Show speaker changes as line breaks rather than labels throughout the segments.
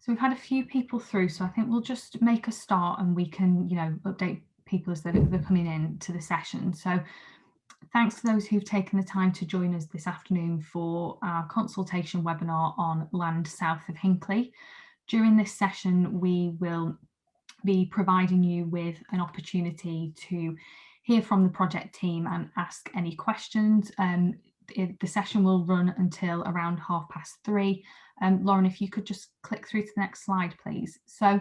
So we've had a few people through, so I think we'll just make a start and we can, update people as they're coming in to the session. So thanks to those who've taken the time to join us this afternoon for our consultation webinar on land south of Hinckley. During this session, we will be providing you with an opportunity to hear from the project team and ask any questions. The session will run until around 3:30. Lauren, if you could just click through to the next slide, please. So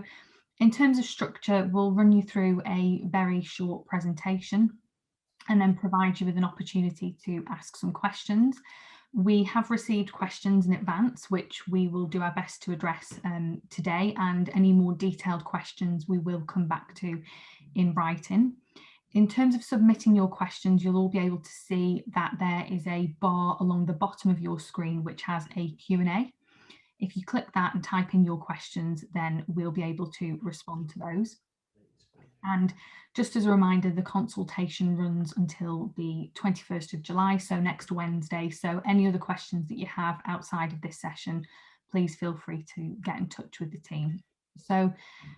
in terms of structure, we'll run you through a very short presentation and then provide you with an opportunity to ask some questions. We have received questions in advance, which we will do our best to address today, and any more detailed questions we will come back to in writing. In terms of submitting your questions, you'll all be able to see that there is a bar along the bottom of your screen which has a Q&A. If you click that and type in your questions, then we'll be able to respond to those. And just as a reminder, the consultation runs until the 21st of July, so next Wednesday. So any other questions that you have outside of this session, please feel free to get in touch with the team. So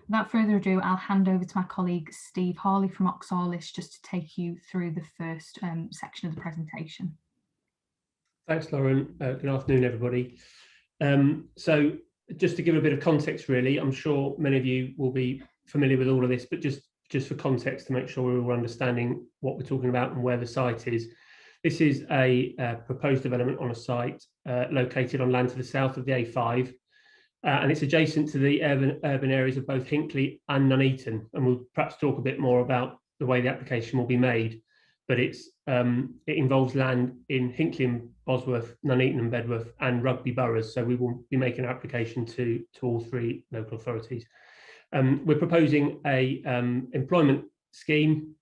without further ado, I'll hand over to my colleague Steve Harley from Oxalis just to take you through the first section of the presentation.
Thanks, Lauren. Good afternoon, everybody. So just to give a bit of context, really, I'm sure many of you will be familiar with all of this, but just for context to make sure we're all understanding what we're talking about and where the site is. This is a proposed development on a site located on land to the south of the A5. And it's adjacent to the urban areas of both Hinckley and Nuneaton, and we'll perhaps talk a bit more about the way the application will be made. But it involves land in Hinckley and Bosworth, Nuneaton and Bedworth, and Rugby boroughs. So we will be making an application to all three local authorities. We're proposing a employment scheme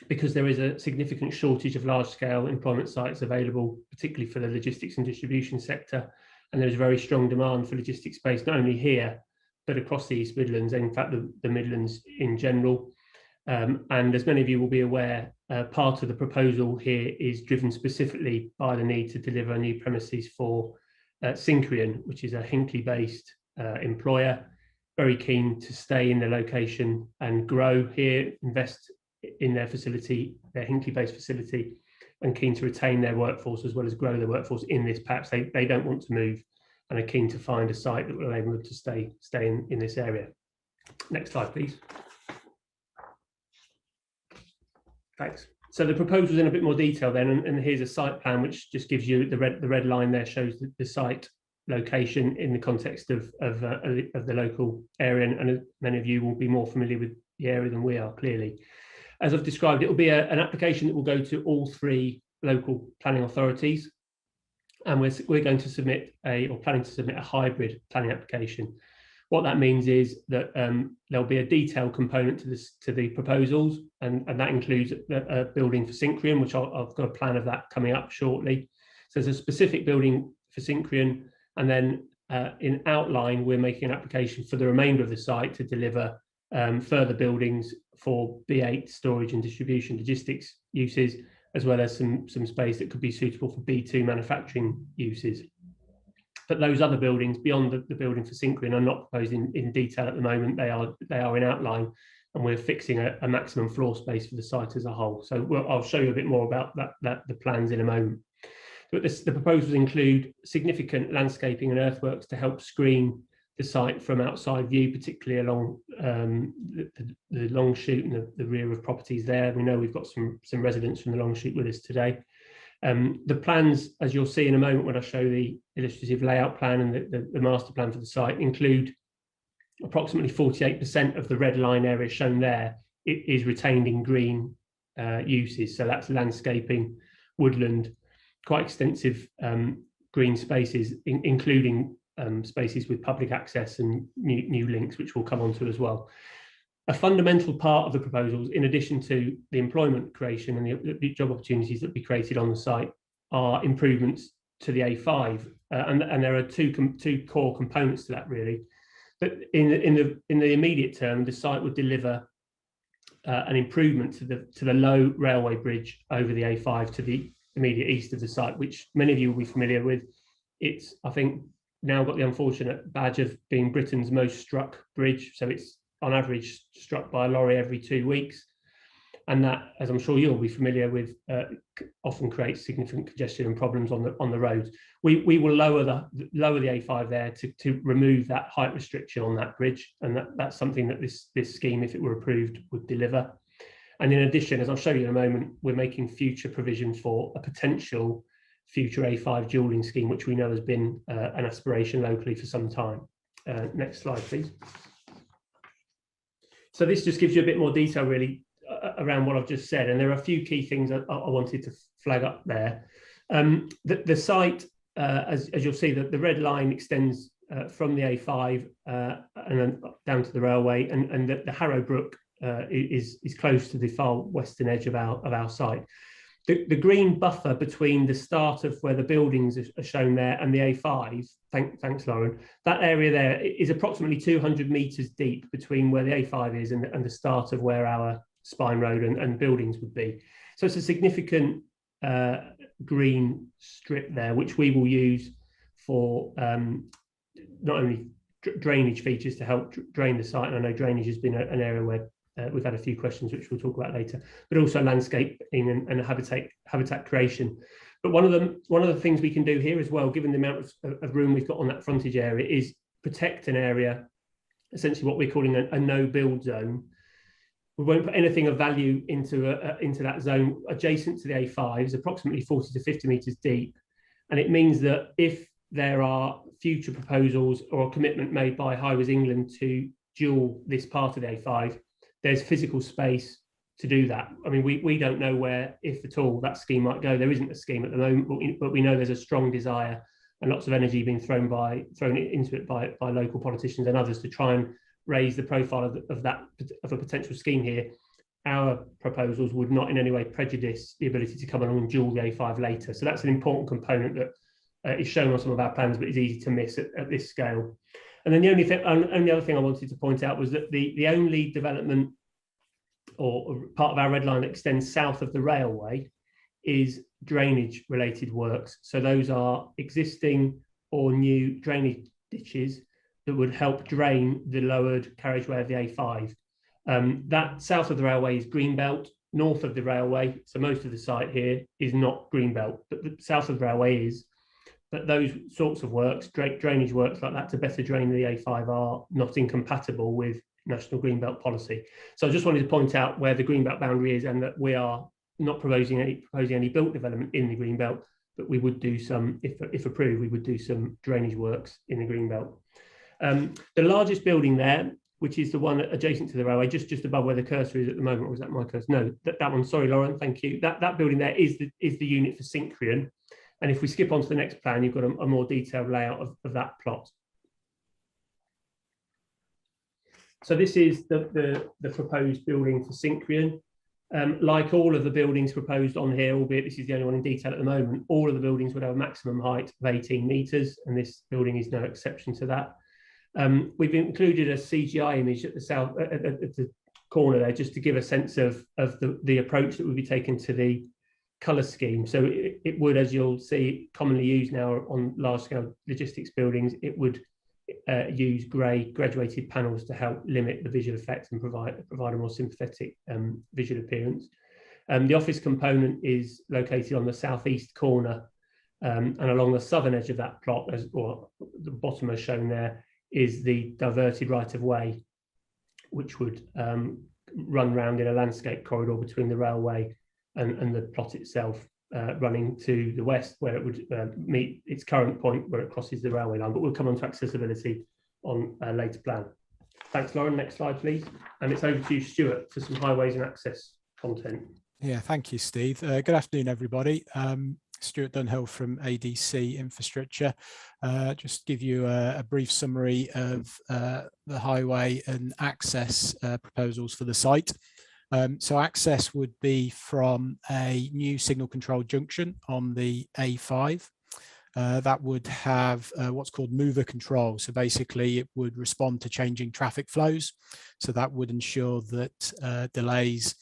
because there is a significant shortage of large-scale employment sites available, particularly for the logistics and distribution sector. And there's very strong demand for logistics space, not only here, but across the East Midlands, and in fact, the Midlands in general. And as many of you will be aware, part of the proposal here is driven specifically by the need to deliver new premises for Syncrian, which is a Hinckley-based employer, very keen to stay in the location and grow here, invest in their facility, their Hinckley-based facility, and keen to retain their workforce as well as grow their workforce in this patch. They don't want to move and are keen to find a site that will enable them to stay in this area. Next slide, please. Thanks. So the proposal's in a bit more detail then, and here's a site plan which just gives you the red line there, shows the site location in the context of the local area, and many of you will be more familiar with the area than we are, clearly. As I've described, it will be an application that will go to all three local planning authorities, and we're going to submit planning to submit a hybrid planning application. What that means is that there'll be a detailed component to the proposals, and that includes a building for Syncrian, which I've got a plan of that coming up shortly. So there's a specific building for Syncrian, and then in outline, we're making an application for the remainder of the site to deliver further buildings for B8 storage and distribution logistics uses, as well as some space that could be suitable for B2 manufacturing uses. But those other buildings beyond the building for Syncrian are not proposed in detail at the moment. They are in outline, and we're fixing a maximum floor space for the site as a whole. So I'll show you a bit more about the plans in a moment. But the proposals include significant landscaping and earthworks to help screen the site from outside view, particularly along the long shoot and the rear of properties there. We know we've got some residents from the long shoot with us today. The plans, as you'll see in a moment when I show the illustrative layout plan and the master plan for the site, include approximately 48% of the red line area shown there. It is retained in green uses, so that's landscaping, woodland, quite extensive green spaces, including spaces with public access and new links, which we'll come on to as well. A fundamental part of the proposals, in addition to the employment creation and the job opportunities that will be created on the site, are improvements to the A5, and there are two core components to that, really. But in the immediate term, the site would deliver an improvement to the low railway bridge over the A5 to the immediate east of the site, which many of you will be familiar with. It's, I think, now got the unfortunate badge of being Britain's most struck bridge. So it's on average struck by a lorry every 2 weeks. And that, as I'm sure you'll be familiar with, often creates significant congestion and problems on the roads. We will lower the A5 there to remove that height restriction on that bridge, and that's something that this scheme, if it were approved, would deliver. And in addition, as I'll show you in a moment, we're making future provision for a potential future A5 dualling scheme, which we know has been an aspiration locally for some time. Next slide, please. So this just gives you a bit more detail, really, around what I've just said, and there are a few key things that I wanted to flag up there. The site, as you'll see, that the red line extends from the A5 and then down to the railway, and the Harrow Brook is close to the far western edge of our site. The green buffer between the start of where the buildings are shown there and the A5, thanks Lauren, that area there is approximately 200 metres deep between where the A5 is and the start of where our spine road and buildings would be. So it's a significant green strip there, which we will use for not only drainage features to help drain the site, and I know drainage has been an area where we've had a few questions, which we'll talk about later, but also landscaping and habitat creation. But one of the things we can do here as well, given the amount of room we've got on that frontage area, is protect an area, essentially what we're calling a no-build zone. We won't put anything of value into that zone adjacent to the A5, is approximately 40 to 50 metres deep. And it means that if there are future proposals or a commitment made by Highways England to dual this part of the A5, there's physical space to do that. I mean, we don't know where, if at all, that scheme might go. There isn't a scheme at the moment, but we know there's a strong desire and lots of energy being thrown into it by local politicians and others to try and raise the profile of a potential scheme here. Our proposals would not in any way prejudice the ability to come along and dual the A5 later. So that's an important component that is shown on some of our plans, but is easy to miss at this scale. And then the only other thing I wanted to point out was that the only development or part of our red line that extends south of the railway is drainage related works. So those are existing or new drainage ditches that would help drain the lowered carriageway of the A5. That south of the railway is greenbelt, north of the railway, so most of the site here is not greenbelt, but the south of the railway is. But those sorts of works, drainage works like that to better drain the A5, are not incompatible with National Greenbelt policy. So I just wanted to point out where the Greenbelt boundary is, and that we are not proposing any built development in the Greenbelt, but we would do some, if approved, we would do some drainage works in the Greenbelt. The largest building there, which is the one adjacent to the railway, just above where the cursor is at the moment, or was that my cursor? No, that one, sorry, Lauren, thank you. That building there is the unit for Syncrian. And if we skip on to the next plan, you've got a more detailed layout of that plot. So this is the proposed building for Syncrian. Like all of the buildings proposed on here, albeit this is the only one in detail at the moment, all of the buildings would have a maximum height of 18 metres, and this building is no exception to that. We've included a CGI image at the corner there, just to give a sense of the approach that would be taken to the colour scheme. So it would, as you'll see, commonly used now on large-scale logistics buildings, it would use grey graduated panels to help limit the visual effect and provide a more sympathetic visual appearance. The office component is located on the southeast corner, and along the southern edge of that plot, or the bottom as shown there, is the diverted right-of-way, which would run round in a landscape corridor between the railway and the plot itself, running to the west, where it would meet its current point where it crosses the railway line. But we'll come on to accessibility on a later plan. Thanks, Lauren. Next slide, please. And it's over to you, Stuart, for some highways and access content.
Yeah, thank you, Steve. Good afternoon, everybody. Stuart Dunhill from ADC Infrastructure. Just give you a brief summary of the highway and access proposals for the site. So access would be from a new signal control junction on the A5. That would have what's called mover control. So basically it would respond to changing traffic flows. So that would ensure that delays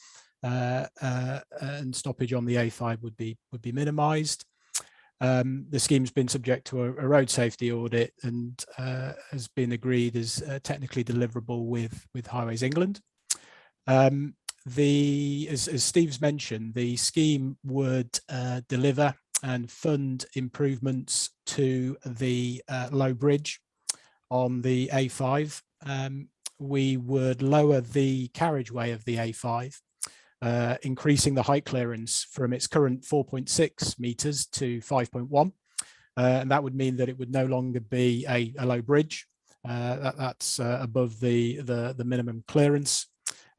and stoppage on the A5 would be minimized. The scheme's been subject to a road safety audit and has been agreed as technically deliverable with Highways England. As Steve's mentioned, the scheme would deliver and fund improvements to the Low Bridge on the A5. We would lower the carriageway of the A5, increasing the height clearance from its current 4.6 meters to 5.1. And that would mean that it would no longer be a low bridge. That's above the minimum clearance.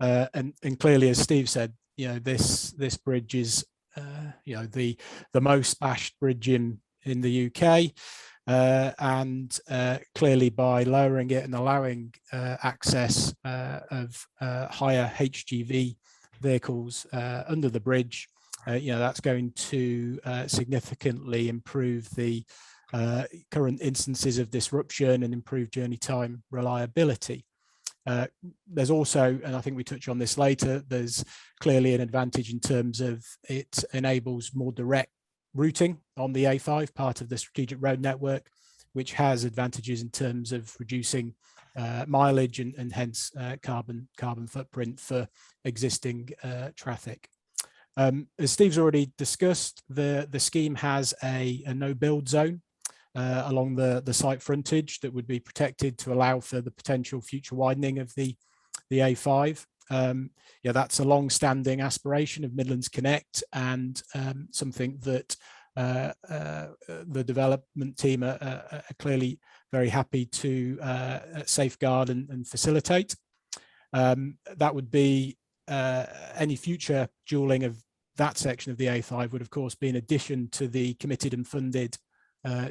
And clearly, as Steve said, this bridge is the most bashed bridge in the UK. And clearly, by lowering it and allowing access of higher HGV vehicles under the bridge, that's going to significantly improve the current instances of disruption and improve journey time reliability. There's also, and I think we touch on this later, there's clearly an advantage in terms of it enables more direct routing on the A5, part of the strategic road network, which has advantages in terms of reducing mileage and hence carbon footprint for existing traffic. As Steve's already discussed, the scheme has a no build zone along the site frontage that would be protected to allow for the potential future widening of the A5. That's a long-standing aspiration of Midlands Connect and something that the development team are clearly very happy to safeguard and facilitate. That would be any future dualling of that section of the A5 would of course be in addition to the committed and funded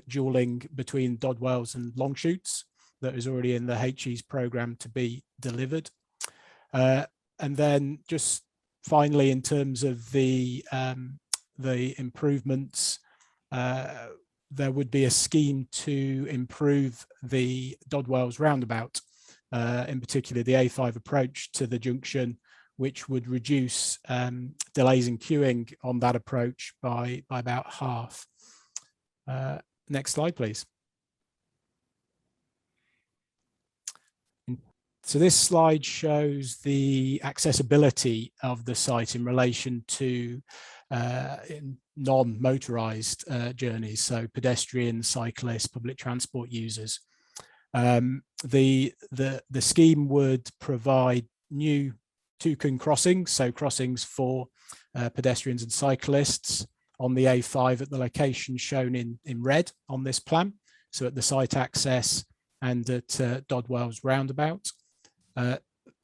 dualling between Dodwells and Longshoots that is already in the HE's programme to be delivered. And then just finally, in terms of the improvements, there would be a scheme to improve the Dodwells roundabout, in particular the A5 approach to the junction, which would reduce delays in queuing on that approach by about half. Next slide, please. So this slide shows the accessibility of the site in relation to non-motorized journeys, so pedestrians, cyclists, public transport users. The scheme would provide new token crossings, so crossings for pedestrians and cyclists on the A5 at the location shown in red on this plan, so at the site access and at Dodwells roundabout.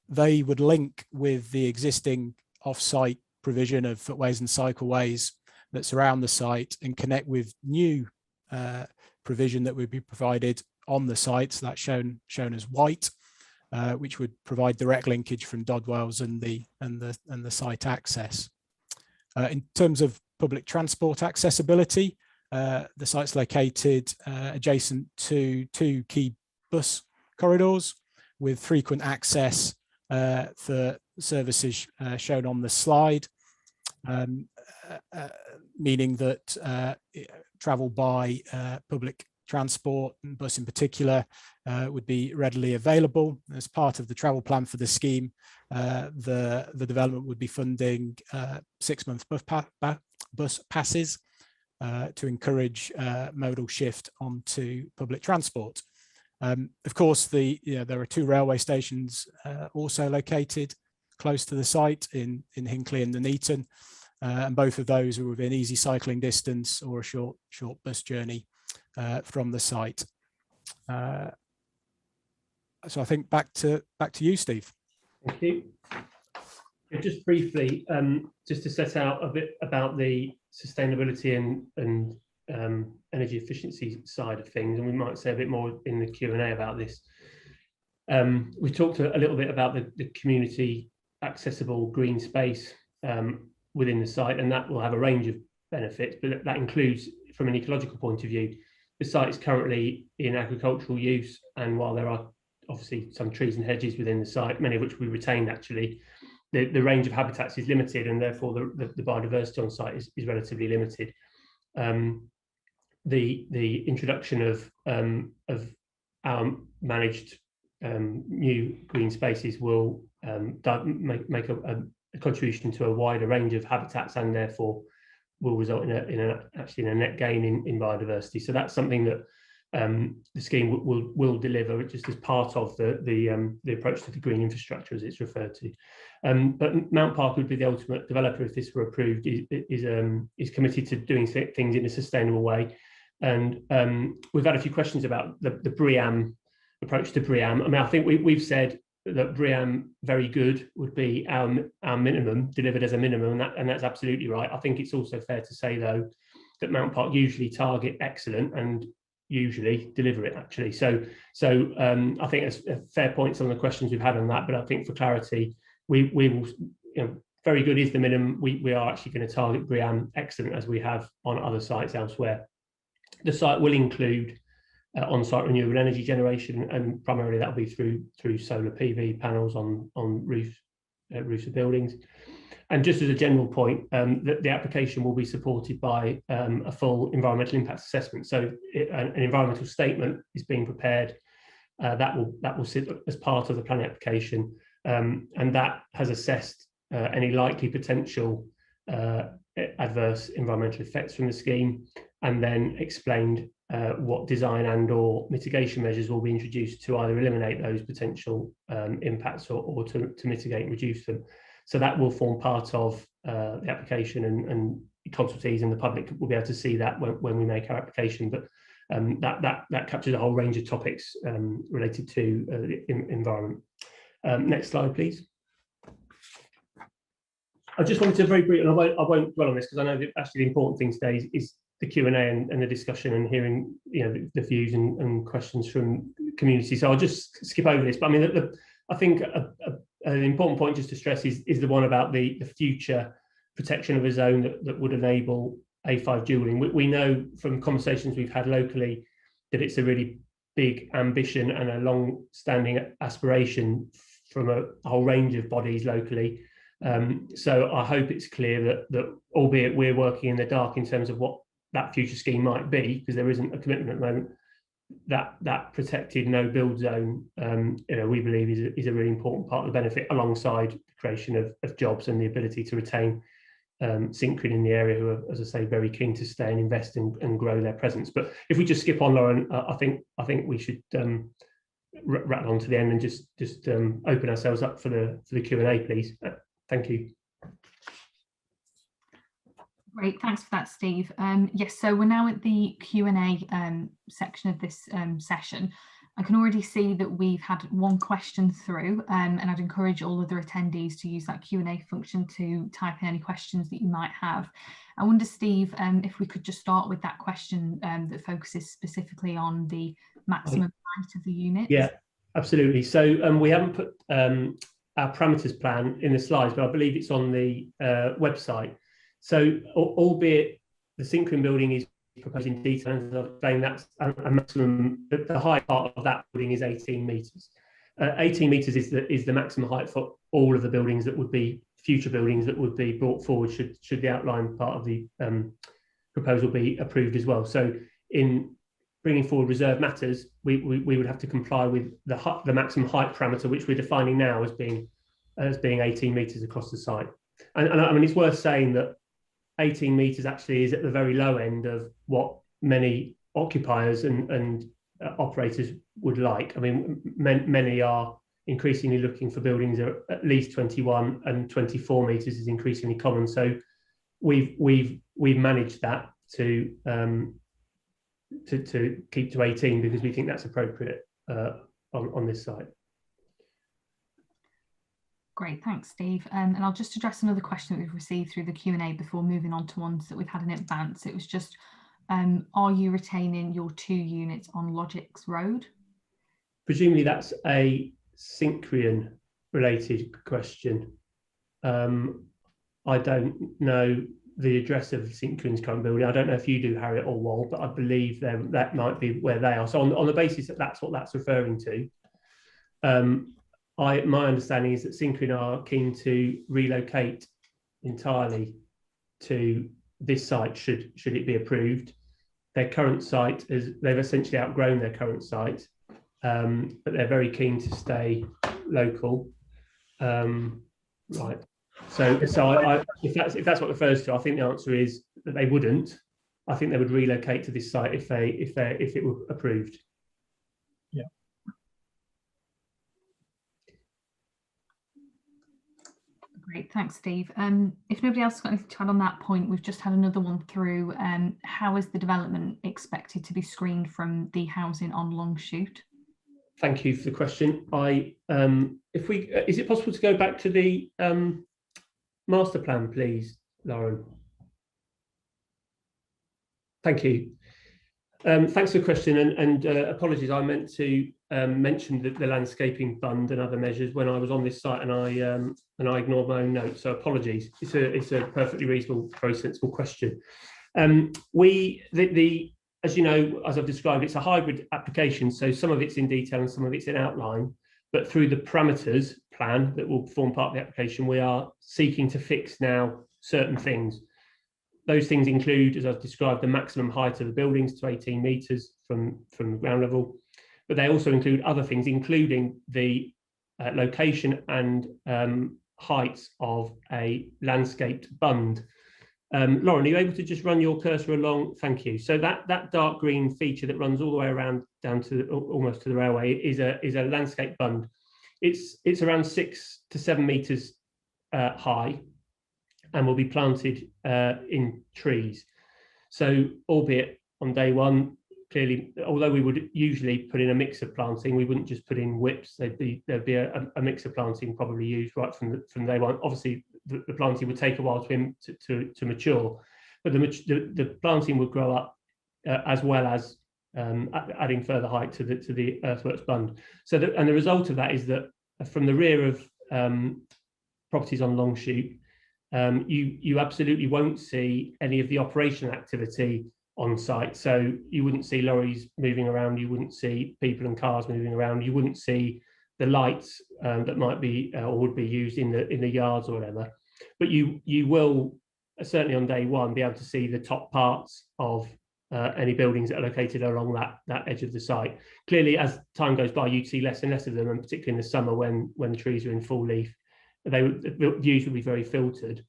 They would link with the existing off-site provision of footways and cycleways that surround the site and connect with new provision that would be provided on the site. So that's shown as white, which would provide direct linkage from Dodwells and the site access. In terms of public transport accessibility, the site's located adjacent to 2 key bus corridors with frequent access for services shown on the slide, meaning that travel by public transport, and bus in particular, would be readily available. As part of the travel plan for the scheme, the development would be funding 6-month bus passes to encourage modal shift onto public transport. Of course, there are 2 railway stations also located close to the site in Hinckley and Nuneaton, and both of those are within easy cycling distance or a short bus journey from the site. So I think back to you, Steve.
Thank you. Just briefly, just to set out a bit about the sustainability and energy efficiency side of things, and we might say a bit more in the Q&A about this. We talked a little bit about the community accessible green space within the site, and that will have a range of benefits, but that includes, from an ecological point of view, the site is currently in agricultural use, and while there are obviously some trees and hedges within the site, many of which we retained actually, the range of habitats is limited, and therefore the biodiversity on site is relatively limited. the introduction of our managed new green spaces will make a contribution to a wider range of habitats, and therefore will result actually in a net gain in biodiversity. So that's something that the scheme will deliver just as part of the approach to the green infrastructure, as it's referred to. But Mount Parker would be the ultimate developer if this were approved. Is committed to doing things in a sustainable way, and we've had a few questions about the BREEAM approach to BREEAM. I mean, I think we've said that BREEAM very good would be our minimum, delivered as a minimum, and that's absolutely right. I think it's also fair to say, though, that Mount Park usually target excellent and usually deliver it, actually. So I think it's a fair points on the questions we've had on that, but I think for clarity, we will, very good is the minimum. We are actually going to target BREEAM excellent, as we have on other sites elsewhere. The site will include on-site renewable energy generation, and primarily that will be through solar PV panels on roofs of buildings. And just as a general point, the application will be supported by a full environmental impact assessment. So an environmental statement is being prepared that will sit as part of the planning application, and that has assessed any likely potential adverse environmental effects from the scheme, and then explained what design and/or mitigation measures will be introduced to either eliminate those potential impacts or to mitigate and reduce them. So that will form part of the application, and consultees and the public will be able to see that when we make our application. But that captures a whole range of topics related to the environment. Next slide, please. I just wanted to very briefly, and I won't dwell on this because I know that actually the important thing today is the Q&A and the discussion, and hearing the views and questions from the community. So I'll just skip over this. But I mean, I think an important point just to stress is the one about the future protection of a zone that would enable A5 dualling. We know from conversations we've had locally that it's a really big ambition and a long-standing aspiration from a whole range of bodies locally. So I hope it's clear that albeit we're working in the dark in terms of what that future scheme might be, because there isn't a commitment at the moment, that protected no build zone, we believe is a really important part of the benefit, alongside the creation of jobs and the ability to retain Syncreon in the area, who are, as I say, very keen to stay and invest and grow their presence. But if we just skip on, Lauren, I think we should rattle on to the end and just open ourselves up for the Q&A, please. Thank you.
Great, thanks for that, Steve. Yes, so we're now at the Q&A section of this session. I can already see that we've had one question through, and I'd encourage all other attendees to use that Q&A function to type in any questions that you might have. I wonder, Steve, if we could just start with that question that focuses specifically on the maximum height of the unit.
Yeah, absolutely. So we haven't put our parameters plan in the slides, but I believe it's on the website. So, albeit the Syncreon building is proposed in detail, as I've explained, that's a maximum. The high part of that building is 18 metres. 18 metres is the maximum height for all of the buildings that would be future buildings that would be brought forward should the outline part of the proposal be approved as well. So, in bringing forward reserve matters, we would have to comply with the maximum height parameter, which we're defining now as being 18 metres across the site. And I mean, it's worth saying that 18 metres actually is at the very low end of what many occupiers and operators would like. I mean, many are increasingly looking for buildings that are at least 21, and 24 metres is increasingly common. So we've managed that to keep to 18 because we think that's appropriate on this site.
Great, thanks, Steve. And I'll just address another question that we've received through the Q&A before moving on to ones that we've had in advance. It was just, are you retaining your 2 units on Logic's Road?
Presumably that's a Syncreon related question. I don't know the address of Syncreon's current building. I don't know if you do, Harriet or Wal, but I believe that might be where they are. So on the basis that that's what that's referring to, my understanding is that Syncreon are keen to relocate entirely to this site should it be approved. their current site is they've essentially outgrown their current site, but they're very keen to stay local. Right. So if that's what refers to, I think the answer is that they wouldn't. I think they would relocate to this site if it were approved.
Yeah.
Great, thanks, Steve. If nobody else has got anything to add on that point, we've just had another one through. How is the development expected to be screened from the housing on Longshoot?
Thank you for the question. Is it possible to go back to the master plan, please, Lauren? Thank you. Thanks for the question, and apologies. I meant to mention the landscaping fund and other measures when I was on this site, and I ignored my own notes. So apologies. It's a perfectly reasonable, very sensible question. As you know, as I've described, it's a hybrid application. So some of it's in detail and some of it's in outline. But through the parameters plan that will form part of the application, we are seeking to fix now certain things. Those things include, as I've described, the maximum height of the buildings to 18 metres from the ground level. But they also include other things, including the location and heights of a landscaped bund. Lauren, are you able to just run your cursor along? Thank you. So that dark green feature that runs all the way around down to almost to the railway is a landscape bund. It's around 6 to 7 metres high, and will be planted in trees. So, albeit on day one, clearly, although we would usually put in a mix of planting, we wouldn't just put in whips. There'd be a mix of planting probably used right from day one. Obviously, the planting would take a while to mature, but the planting would grow up as well as adding further height to the earthworks bund. So, and the result of that is that from the rear of properties on Longshoot, you absolutely won't see any of the operational activity on site. So you wouldn't see lorries moving around, you wouldn't see people and cars moving around, you wouldn't see the lights that might be or would be used in the yards or whatever. But you will certainly on day one be able to see the top parts of any buildings that are located along that edge of the site. Clearly, as time goes by, you'd see less and less of them, and particularly in the summer when the trees are in full leaf, the views will be very filtered.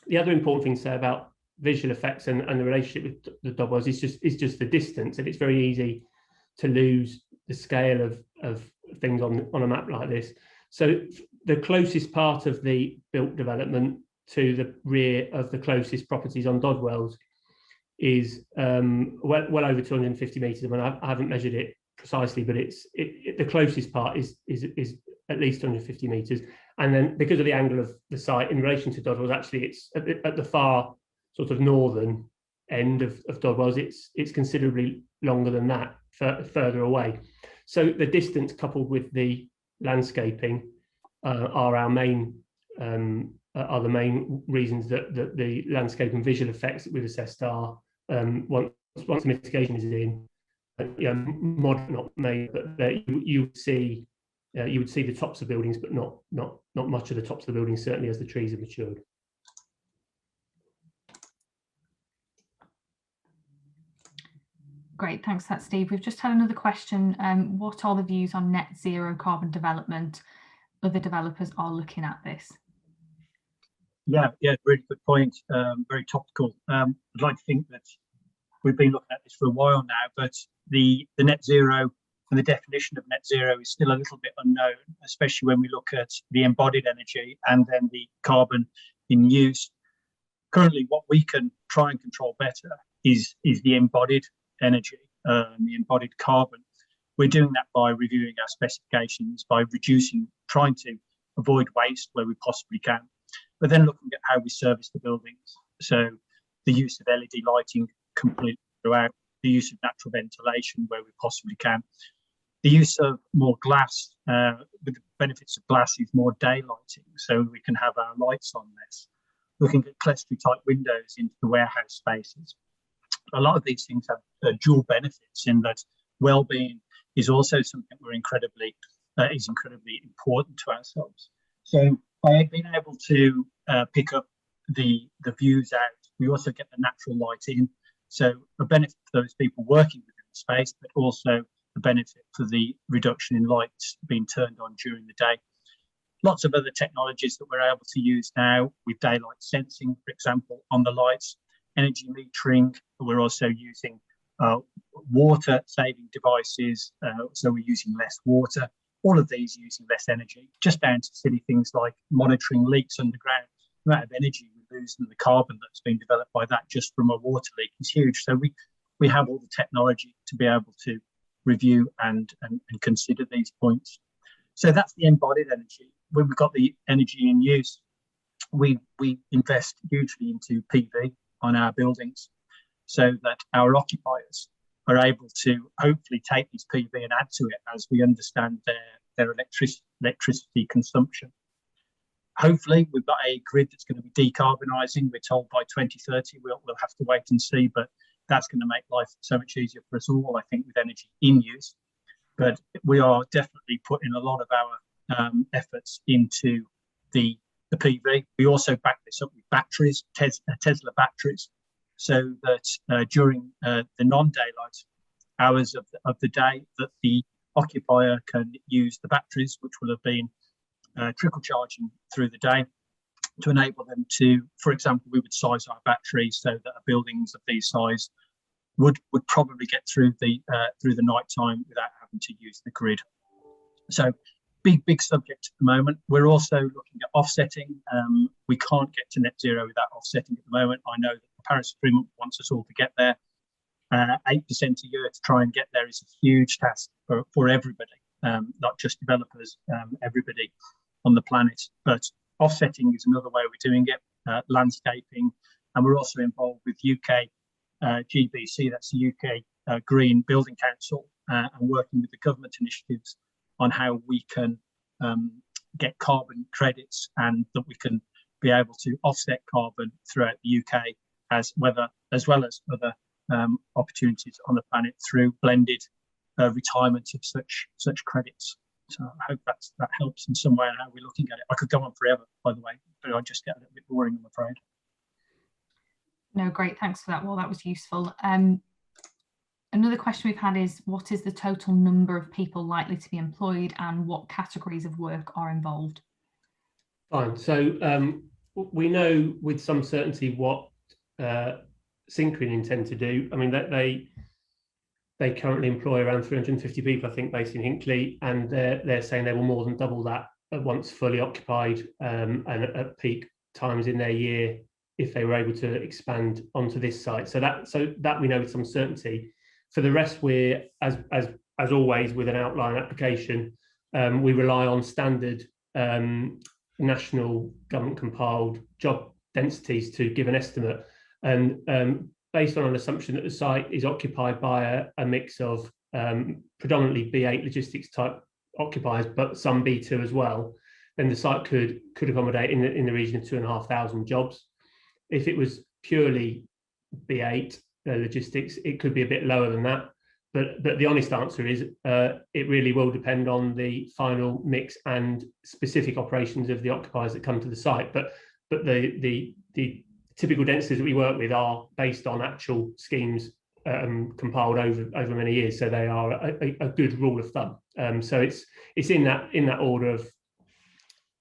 The other important thing to say about visual effects and the relationship with the dog wells is just the distance, and it's very easy to lose the scale of things on a map like this. So the closest part of the built development to the rear of the closest properties on Dodwells is well over 250 metres. I mean, I haven't measured it precisely, but the closest part is at least 250 metres. And then because of the angle of the site in relation to Dodwells, actually it's at the far sort of northern end of Dodwells, it's considerably longer than that, further away. So the distance coupled with the landscaping are the main reasons that the landscape and visual effects that we've assessed are once the mitigation is in, modern, not made, but you would see the tops of buildings, but not much of the tops of the buildings, certainly as the trees have matured.
Great, thanks for that, Steve. We've just had another question. What are the views on net zero carbon development? Other developers are looking at this.
Yeah, really good point. Very topical. I'd like to think that we've been looking at this for a while now, but the net zero and the definition of net zero is still a little bit unknown, especially when we look at the embodied energy and then the carbon in use. Currently, what we can try and control better is the embodied energy, the embodied carbon. We're doing that by reviewing our specifications, by trying to avoid waste where we possibly can, but then looking at how we service the buildings. So the use of LED lighting completely throughout, the use of natural ventilation where we possibly can, the use of more glass, with the benefits of glass is more daylighting, so we can have our lights on less, looking at clerestory type windows into the warehouse spaces. A lot of these things have dual benefits in that well-being is also something is incredibly important to ourselves. So by being able to pick up the views out, we also get the natural light in. So a benefit for those people working within the space, but also a benefit for the reduction in lights being turned on during the day. Lots of other technologies that we're able to use now with daylight sensing, for example, on the lights, energy metering. We're also using water saving devices. So we're using less water, all of these using less energy, just down to silly things like monitoring leaks underground. The amount of energy we lose and the carbon that's been developed by that just from a water leak is huge. So we have all the technology to be able to review and consider these points. So that's the embodied energy. When we've got the energy in use, we invest hugely into PV on our buildings so that our occupiers are able to hopefully take this PV and add to it as we understand their electricity consumption. Hopefully, we've got a grid that's going to be decarbonising. We're told by 2030, we'll have to wait and see, but that's going to make life so much easier for us all, I think, with energy in use. But we are definitely putting a lot of our efforts into the PV. We also back this up with batteries, Tesla batteries, so that during the non-daylight hours of the day, that the occupier can use the batteries, which will have been trickle charging through the day, to enable them to, for example, we would size our batteries so that buildings of these size would probably get through the night time without having to use the grid. So big subject at the moment. We're also looking at offsetting. We can't get to net zero without offsetting at the moment. I know that the Paris Agreement wants us all to get there. 8% a year to try and get there is a huge task for everybody, not just developers, everybody on the planet. But offsetting is another way we're doing it, landscaping, and we're also involved with UK GBC, that's the UK Green Building Council, and working with the government initiatives on how we can get carbon credits and that we can be able to offset carbon throughout the UK as well as other opportunities on the planet through blended retirement of such credits. So I hope that helps in some way on how we're looking at it. I could go on forever, by the way, but I just get a little bit boring, I'm afraid.
No, great, thanks for that. Well, that was useful. Another question we've had is, what is the total number of people likely to be employed and what categories of work are involved?
Fine. So we know with some certainty what Synchrony intend to do. I mean, they currently employ around 350 people, I think, based in Hinckley, and they're saying they will more than double that once fully occupied and at peak times in their year if they were able to expand onto this site. So that we know with some certainty. For the rest, we're as always with an outline application, we rely on standard national government compiled job densities to give an estimate, and based on an assumption that the site is occupied by a mix of predominantly B8 logistics type occupiers, but some B2 as well, then the site could accommodate in the region of 2,500 jobs. If it was purely B8 logistics, it could be a bit lower than that. But the honest answer is it really will depend on the final mix and specific operations of the occupiers that come to the site. But the typical densities that we work with are based on actual schemes compiled over many years, so they are a good rule of thumb. So it's in that order of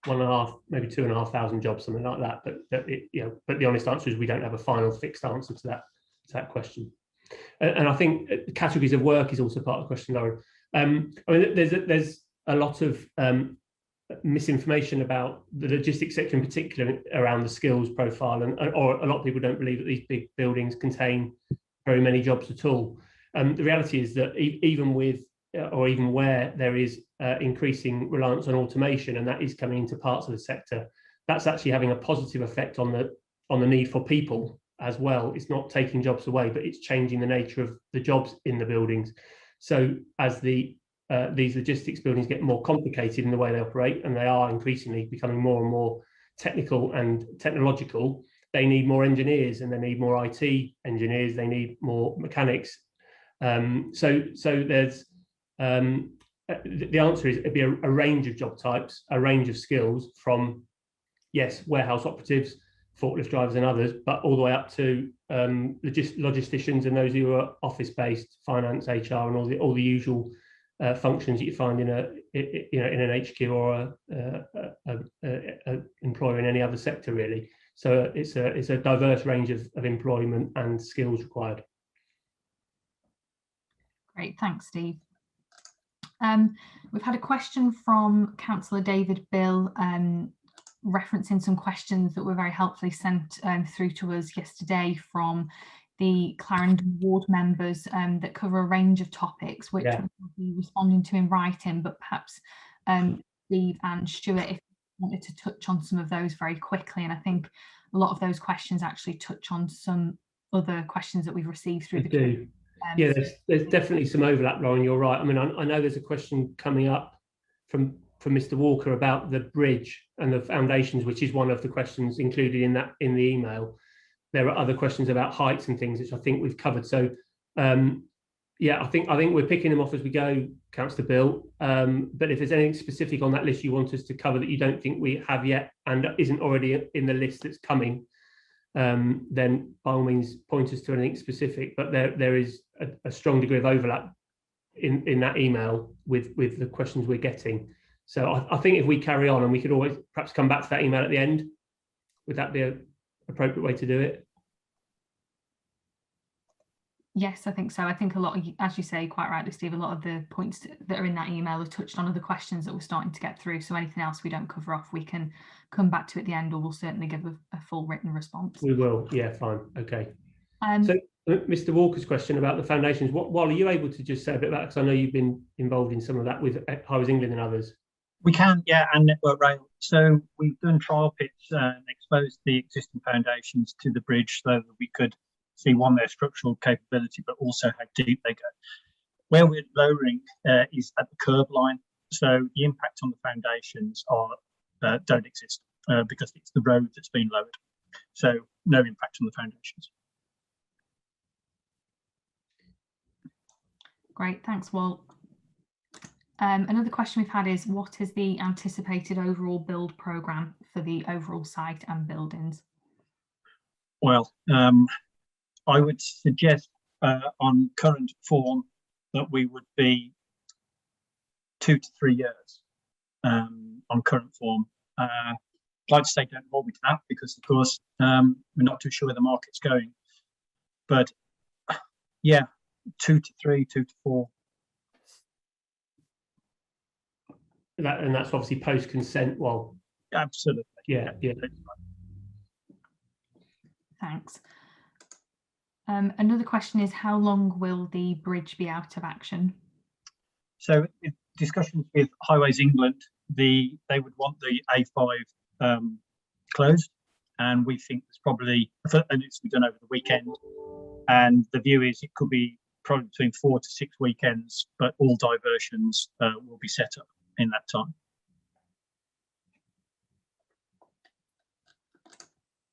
1.5, maybe 2,500 jobs, something like that. But the honest answer is we don't have a final fixed answer to that question. And I think categories of work is also part of the question, Lauren. I mean, there's a lot of misinformation about the logistics sector in particular around the skills profile, or a lot of people don't believe that these big buildings contain very many jobs at all. The reality is that even where there is increasing reliance on automation, and that is coming into parts of the sector, that's actually having a positive effect on the need for people as well. It's not taking jobs away, but it's changing the nature of the jobs in the buildings. So as these logistics buildings get more complicated in the way they operate, and they are increasingly becoming more and more technical and technological, they need more engineers, and they need more IT engineers, they need more mechanics. So there's the answer is it'd be a range of job types, a range of skills, from yes, warehouse operatives forklift drivers and others, but all the way up to logisticians and those who are office-based, finance, HR, and all the usual functions that you find in an HQ or a employer in any other sector, really. So it's a diverse range of employment and skills required.
Great, thanks, Steve. We've had a question from Councillor David Bill referencing some questions that were very helpfully sent through to us yesterday from the Clarendon ward members that cover a range of topics, which we'll be responding to in writing, but perhaps Steve and Stuart, if you wanted to touch on some of those very quickly. And I think a lot of those questions actually touch on some other questions that we've received through the
yeah, there's definitely some overlap, Lauren, you're right. I mean, I know there's a question coming up from Mr. Walker about the bridge and the foundations, which is one of the questions included in the email. There are other questions about heights and things, which I think we've covered. So yeah, I think we're picking them off as we go, Councillor Bill. But if there's anything specific on that list you want us to cover that you don't think we have yet and isn't already in the list that's coming, then by all means point us to anything specific. But there is a strong degree of overlap in that email with the questions we're getting. So I think if we carry on, and we could always perhaps come back to that email at the end, would that be an appropriate way to do it?
Yes, I think so. I think a lot of, as you say, quite rightly, Steve, a lot of the points that are in that email are touched on other questions that we're starting to get through. So anything else we don't cover off, we can come back to at the end, or we'll certainly give a full written response. We
will. Yeah, fine. Okay. So Mr. Walker's question about the foundations, Wal, are you able to just say a bit about it? Because I know you've been involved in some of that with Highways England and others.
We can, yeah, and Network Rail. So we've done trial pits and exposed the existing foundations to the bridge so that we could see, one, their structural capability, but also how deep they go. Where we're lowering is at the curb line. So the impact on the foundations don't exist because it's the road that's been lowered. So no impact on the foundations.
Great, thanks, Walt. Another question we've had is, what is the anticipated overall build programme for the overall site and buildings?
Well, I would suggest on current form that we would be 2 to 3 years on current form. I'd like to say don't hold me to that because, of course, we're not too sure where the market's going. But yeah, 2 to 3, 2 to 4.
And that's obviously post consent. Well,
absolutely.
Yeah.
Thanks. Another question is, how long will the bridge be out of action? So
in discussions with Highways England, they would want the A5 closed, and we think it's probably, and it's done over the weekend, and the view is it could be probably between 4 to 6 weekends, but all diversions will be set up in that time.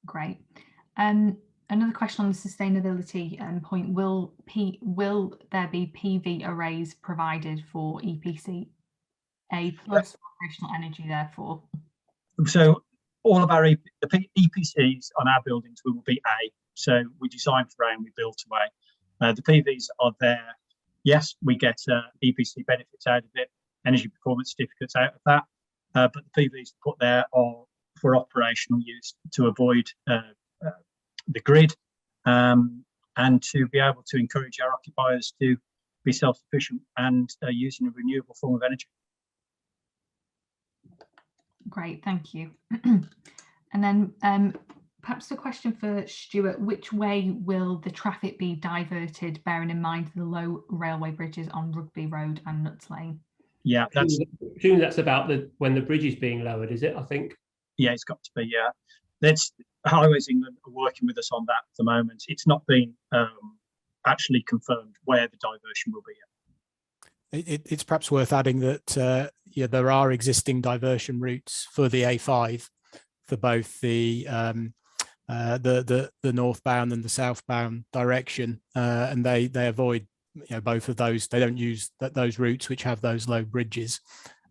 Great. Another question on the sustainability point, will there be PV arrays provided for EPC A plus operational energy therefore? So
all of our EPCs on our buildings will be A. So we design for A and we build to A. The PVs are there. Yes, we get EPC benefits out of it, energy performance certificates out of that. But the PVs put there are for operational use to avoid the grid and to be able to encourage our occupiers to be self-sufficient and using a renewable form of energy.
Great, thank you. And then perhaps a question for Stuart, which way will the traffic be diverted, bearing in mind the low railway bridges on Rugby Road and Nuts Lane?
Yeah,
that's about when the bridge is being lowered, is it? I think.
Yeah, it's got to be. Yeah, that's Highways England are working with us on that at the moment. It's not been actually confirmed where the diversion will be yet.
It's perhaps worth adding that yeah, there are existing diversion routes for the A5 for both the northbound and the southbound direction, and they avoid both of those. They don't use those routes which have those low bridges.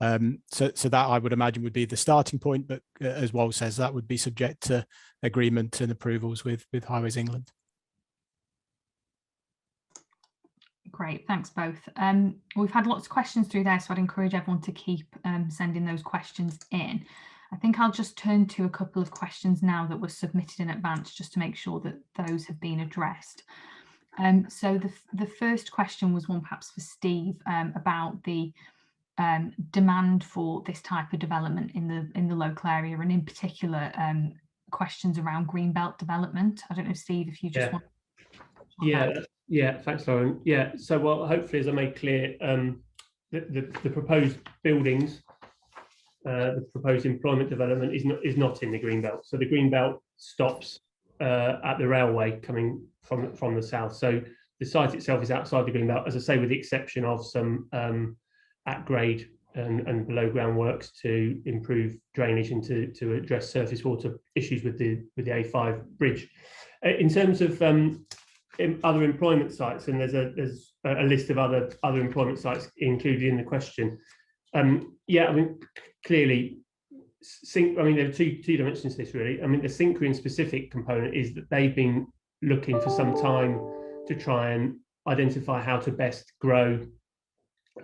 So that, I would imagine, would be the starting point, but as Wal says, that would be subject to agreement and approvals with Highways England.
Great, thanks both. We've had lots of questions through there, so I'd encourage everyone to keep sending those questions in. I think I'll just turn to a couple of questions now that were submitted in advance, just to make sure that those have been addressed. So the first question was one perhaps for Steve, about the demand for this type of development in the local area, and in particular questions around greenbelt development. I don't know, Steve, if you just want.
Yeah, thanks, Lauren. Yeah, so well, hopefully, as I made clear, the proposed buildings, the proposed employment development is not in the greenbelt. So the greenbelt stops at the railway coming from the south. So the site itself is outside the greenbelt, as I say, with the exception of some at grade and below ground works to improve drainage and to address surface water issues with the A5 bridge. In terms of other employment sites, and there's a list of other employment sites included in the question. Yeah, I mean, clearly, there are two dimensions to this, really. I mean, the Syncrian specific component is that they've been looking for some time to try and identify how to best grow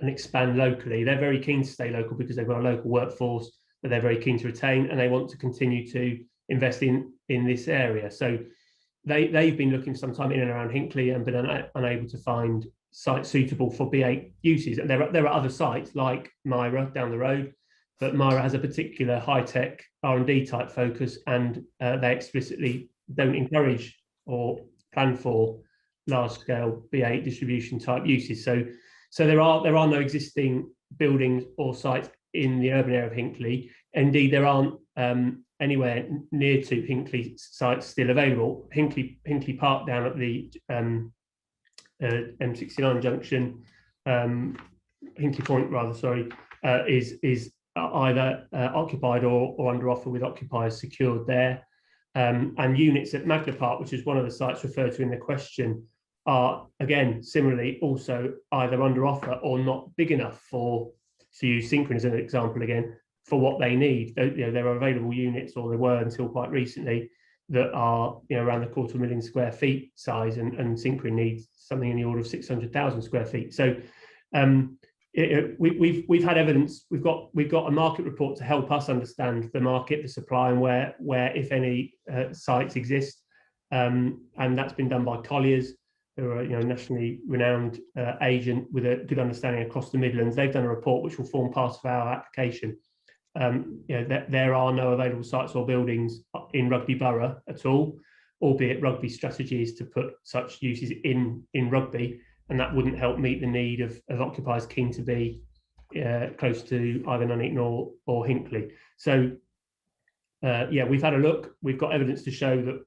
and expand locally. They're very keen to stay local because they've got a local workforce that they're very keen to retain, and they want to continue to invest in this area. So they've been looking for some time in and around Hinckley and been unable to find sites suitable for B8 uses. And there are other sites like Myra down the road, but Myra has a particular high-tech R&D type focus, and they explicitly don't encourage or plan for large-scale B8 distribution type uses. So there are no existing buildings or sites in the urban area of Hinckley. Indeed, there aren't anywhere near to Hinckley sites still available. Hinkley Park down at the M69 junction, Hinkley Point rather, sorry, is either occupied or under offer with occupiers secured there. And units at Magna Park, which is one of the sites referred to in the question, are again similarly also either under offer or not big enough for, to use Syncrian as an example again, for what they need. There are available units, or there were until quite recently, that are around the 250,000 square feet size, and Syncrian needs something in the order of 600,000 square feet. So we've had evidence. We've got a market report to help us understand the market, the supply, and where if any sites exist, and that's been done by Colliers, who are a nationally renowned agent with a good understanding across the Midlands. They've done a report which will form part of our application. There are no available sites or buildings in Rugby Borough at all, albeit Rugby's strategy is to put such uses in Rugby, and that wouldn't help meet the need of occupiers keen to be close to either Nuneaton or Hinckley. So yeah, we've had a look. We've got evidence to show that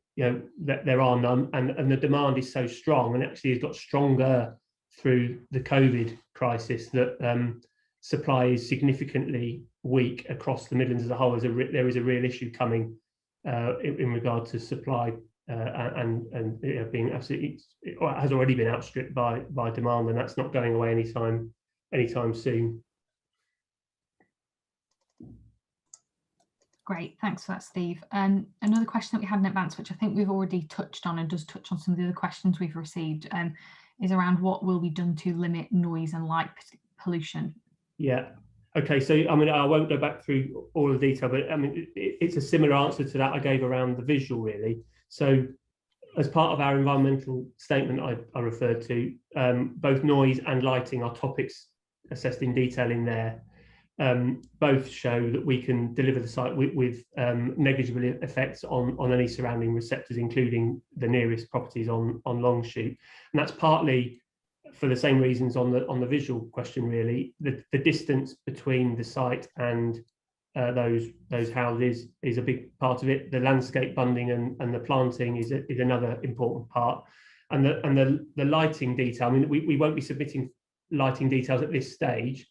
that there are none, and the demand is so strong, and actually has got stronger through the COVID crisis, that supply is significantly weak across the Midlands as a whole. There is a real issue coming in regard to supply, and being absolutely, it has already been outstripped by demand, and that's not going away anytime soon.
Great, thanks for that, Steve. Another question that we had in advance, which I think we've already touched on and does touch on some of the other questions we've received, is around what will be done to limit noise and light pollution. Yeah.
Okay, so I mean, I won't go back through all the detail, but I mean, it's a similar answer to that I gave around the visual, really. So as part of our environmental statement I referred to, both noise and lighting are topics assessed in detail in there. Both show that we can deliver the site with negligible effects on any surrounding receptors, including the nearest properties on Longshoot. And that's partly for the same reasons on the visual question, really. The distance between the site and those houses is a big part of it. The landscape bunding and the planting is another important part. And the lighting detail, I mean, we won't be submitting lighting details at this stage,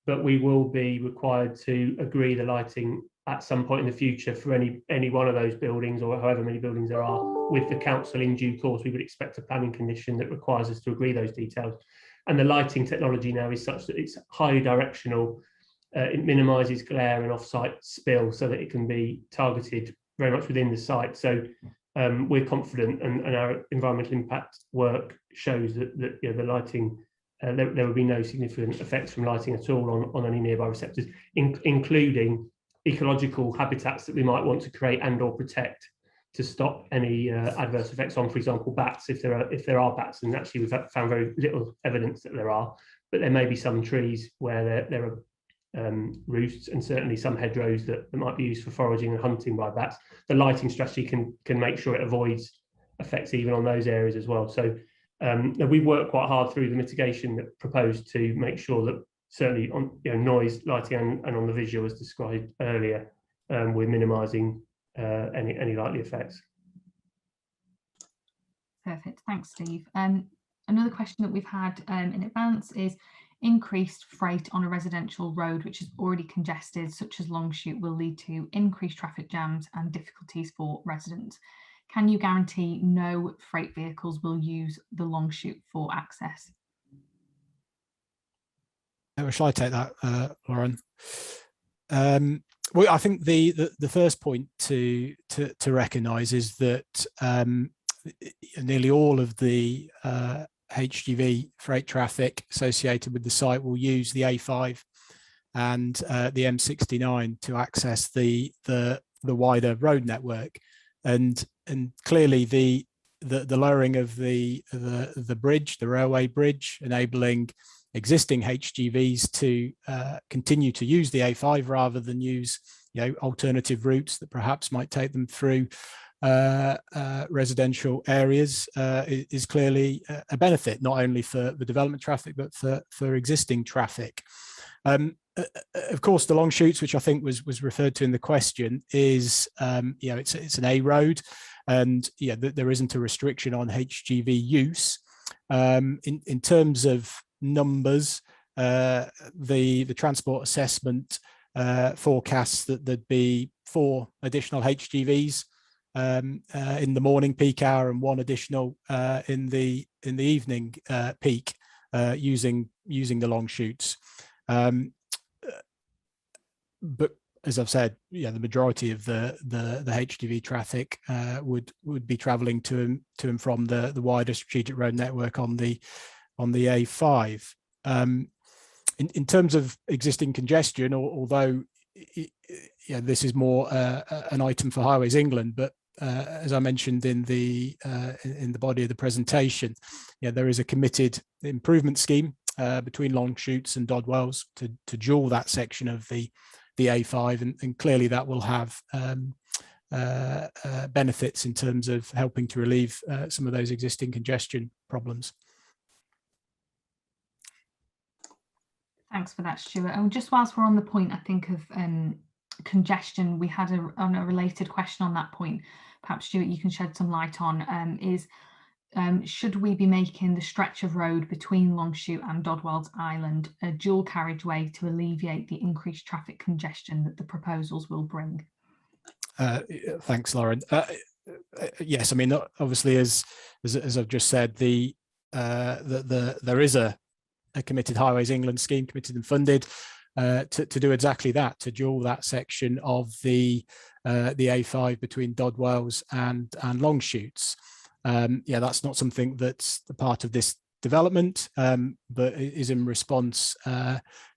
but we will be required to agree the lighting at some point in the future for any one of those buildings, or however many buildings there are, with the council in due course. We would expect a planning condition that requires us to agree those details. And the lighting technology now is such that it's highly directional, it minimises glare and off-site spill so that it can be targeted very much within the site. So we're confident, and our environmental impact work shows that the lighting, there will be no significant effects from lighting at all on any nearby receptors, including ecological habitats that we might want to create and or protect to stop any adverse effects on, for example, bats, if there are bats, and actually we've found very little evidence that there are, but there may be some trees where there are roosts, and certainly some hedgerows that might be used for foraging and hunting by bats. The lighting strategy can make sure it avoids effects even on those areas as well. So we work quite hard through the mitigation that proposed to make sure that certainly on noise, lighting, and on the visual, as described earlier, we're minimising any likely effects.
Perfect, thanks, Steve. Another question that we've had in advance is, increased freight on a residential road which is already congested, such as Longshoot, will lead to increased traffic jams and difficulties for residents. Can you guarantee no freight vehicles will use the Longshoot for access?
Shall I take that, Lauren? Well, I think the first point to recognise is that nearly all of the HGV freight traffic associated with the site will use the A5 and the M69 to access the wider road network, and clearly the lowering of the bridge, the railway bridge, enabling existing HGVs to continue to use the A5 rather than use alternative routes that perhaps might take them through residential areas is clearly a benefit, not only for the development traffic but for existing traffic. Of course, the Longshoots, which I think was referred to in the question, is it's an A road, and there isn't a restriction on HGV use. In terms of numbers, the transport assessment forecasts that there'd be 4 additional HGVs in the morning peak hour and 1 additional in the evening peak using the Longshoots. But as I've said, the majority of the HGV traffic would be travelling to and from the wider strategic road network on the A5. In terms of existing congestion, although this is more an item for Highways England, but as I mentioned in the body of the presentation, there is a committed improvement scheme between Longshoots and Dodwells to dual that section of the A5, and clearly that will have benefits in terms of helping to relieve some of those existing congestion problems.
Thanks for that, Stuart. And just whilst we're on the point, I think, of congestion, we had a related question on that point. Perhaps, Stuart, you can shed some light on, should we be making the stretch of road between Longshoot and Dodwells Island a dual carriageway to alleviate the increased traffic congestion that the proposals will bring?
Thanks, Lauren. Yes, I mean, obviously, as I've just said, there is a committed Highways England scheme, committed and funded, to do exactly that, to dual that section of the A5 between Dodwells and Longshoots. That's not something that's the part of this development, but is in response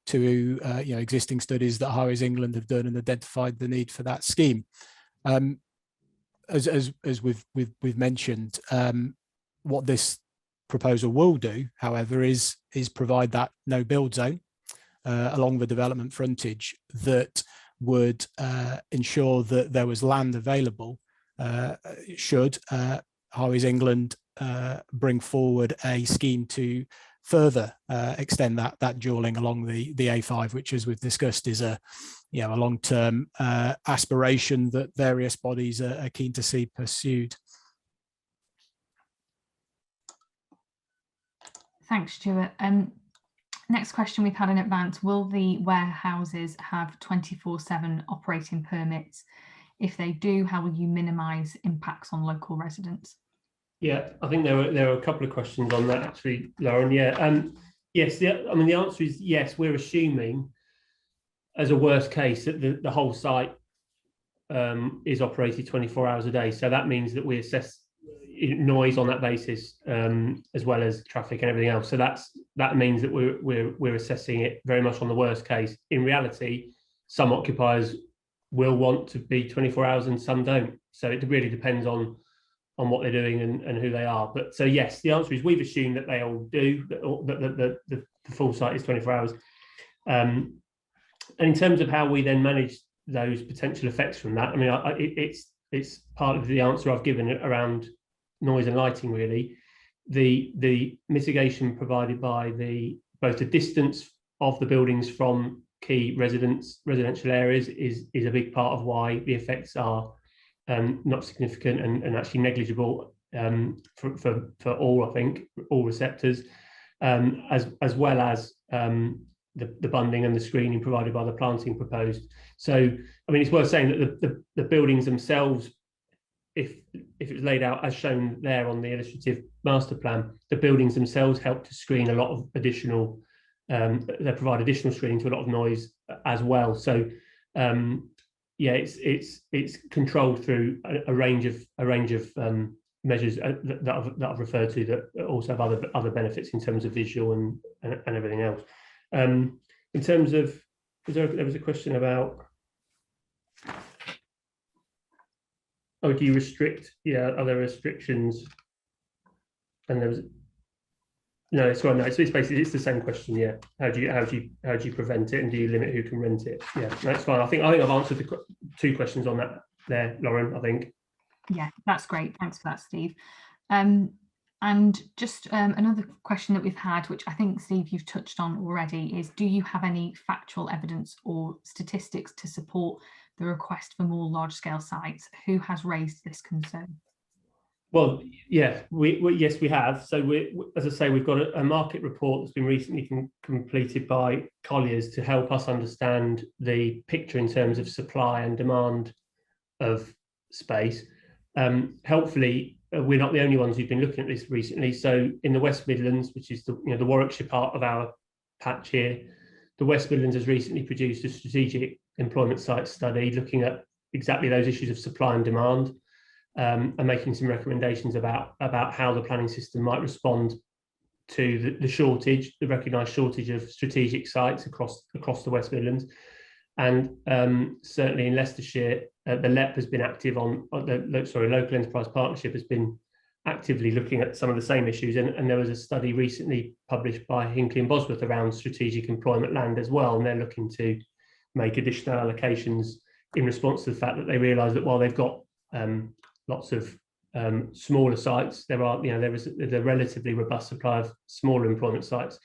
to existing studies that Highways England have done and identified the need for that scheme. As we've mentioned, what this proposal will do, however, is provide that no build zone along the development frontage that would ensure that there was land available should Highways England bring forward a scheme to further extend that dualling along the A5, which, as we've discussed, is a long-term aspiration that various bodies are keen to see pursued.
Thanks, Stuart. Next question we've had in advance: will the warehouses have 24/7 operating permits? If they do, how will you minimise impacts on local residents?
Yeah, I think there are a couple of questions on that, actually, Lauren. Yeah, yes. The answer is yes. We're assuming as a worst case, that the whole site is operated 24 hours a day. So that means that we assess noise on that basis, as well as traffic and everything else. So that means that we're assessing it very much on the worst case. In reality, some occupiers will want to be 24 hours and some don't. So it really depends on what they're doing and who they are. But so yes, the answer is we've assumed that they all do, that the full site is 24 hours. And in terms of how we then manage those potential effects from that, I mean, it's part of the answer I've given around noise and lighting. Really, the mitigation provided by both the distance of the buildings from key residential areas is a big part of why the effects are not significant and actually negligible for all, I think, all receptors, as well as the bunding and the screening provided by the planting proposed. So, I mean, it's worth saying that the buildings themselves, if it was laid out as shown there on the illustrative master plan, the buildings themselves help to screen a lot of additional, they provide additional screening to a lot of noise as well. So, yeah, it's controlled through a range of measures that I've referred to that also have other benefits in terms of visual and everything else. In terms of, there was a question about, oh, do you restrict? Yeah, are there restrictions? And there was no. It's right. No, it's basically the same question. Yeah, how do you prevent it, and do you limit who can rent it? Yeah, that's fine. I think I've answered the two questions on that there, Lauren. I think.
Yeah, that's great. Thanks for that, Steve. And just another question that we've had, which I think, Steve, you've touched on already, is do you have any factual evidence or statistics to support the request for more large-scale sites? Who has raised this concern?
Well, yeah, yes, we have. So as I say, we've got a market report that's been recently completed by Colliers to help us understand the picture in terms of supply and demand of space. Helpfully, we're not the only ones who've been looking at this recently. So in the West Midlands, which is the Warwickshire part of our patch here, the West Midlands has recently produced a strategic employment site study looking at exactly those issues of supply and demand, and making some recommendations about how the planning system might respond to the recognised shortage of strategic sites across the West Midlands. And certainly in Leicestershire, the LEP has been active Local Enterprise Partnership has been actively looking at some of the same issues. And there was a study recently published by Hinckley and Bosworth around strategic employment land as well. And they're looking to make additional allocations in response to the fact that they realise that while they've got lots of smaller sites, there's a relatively robust supply of smaller employment sites.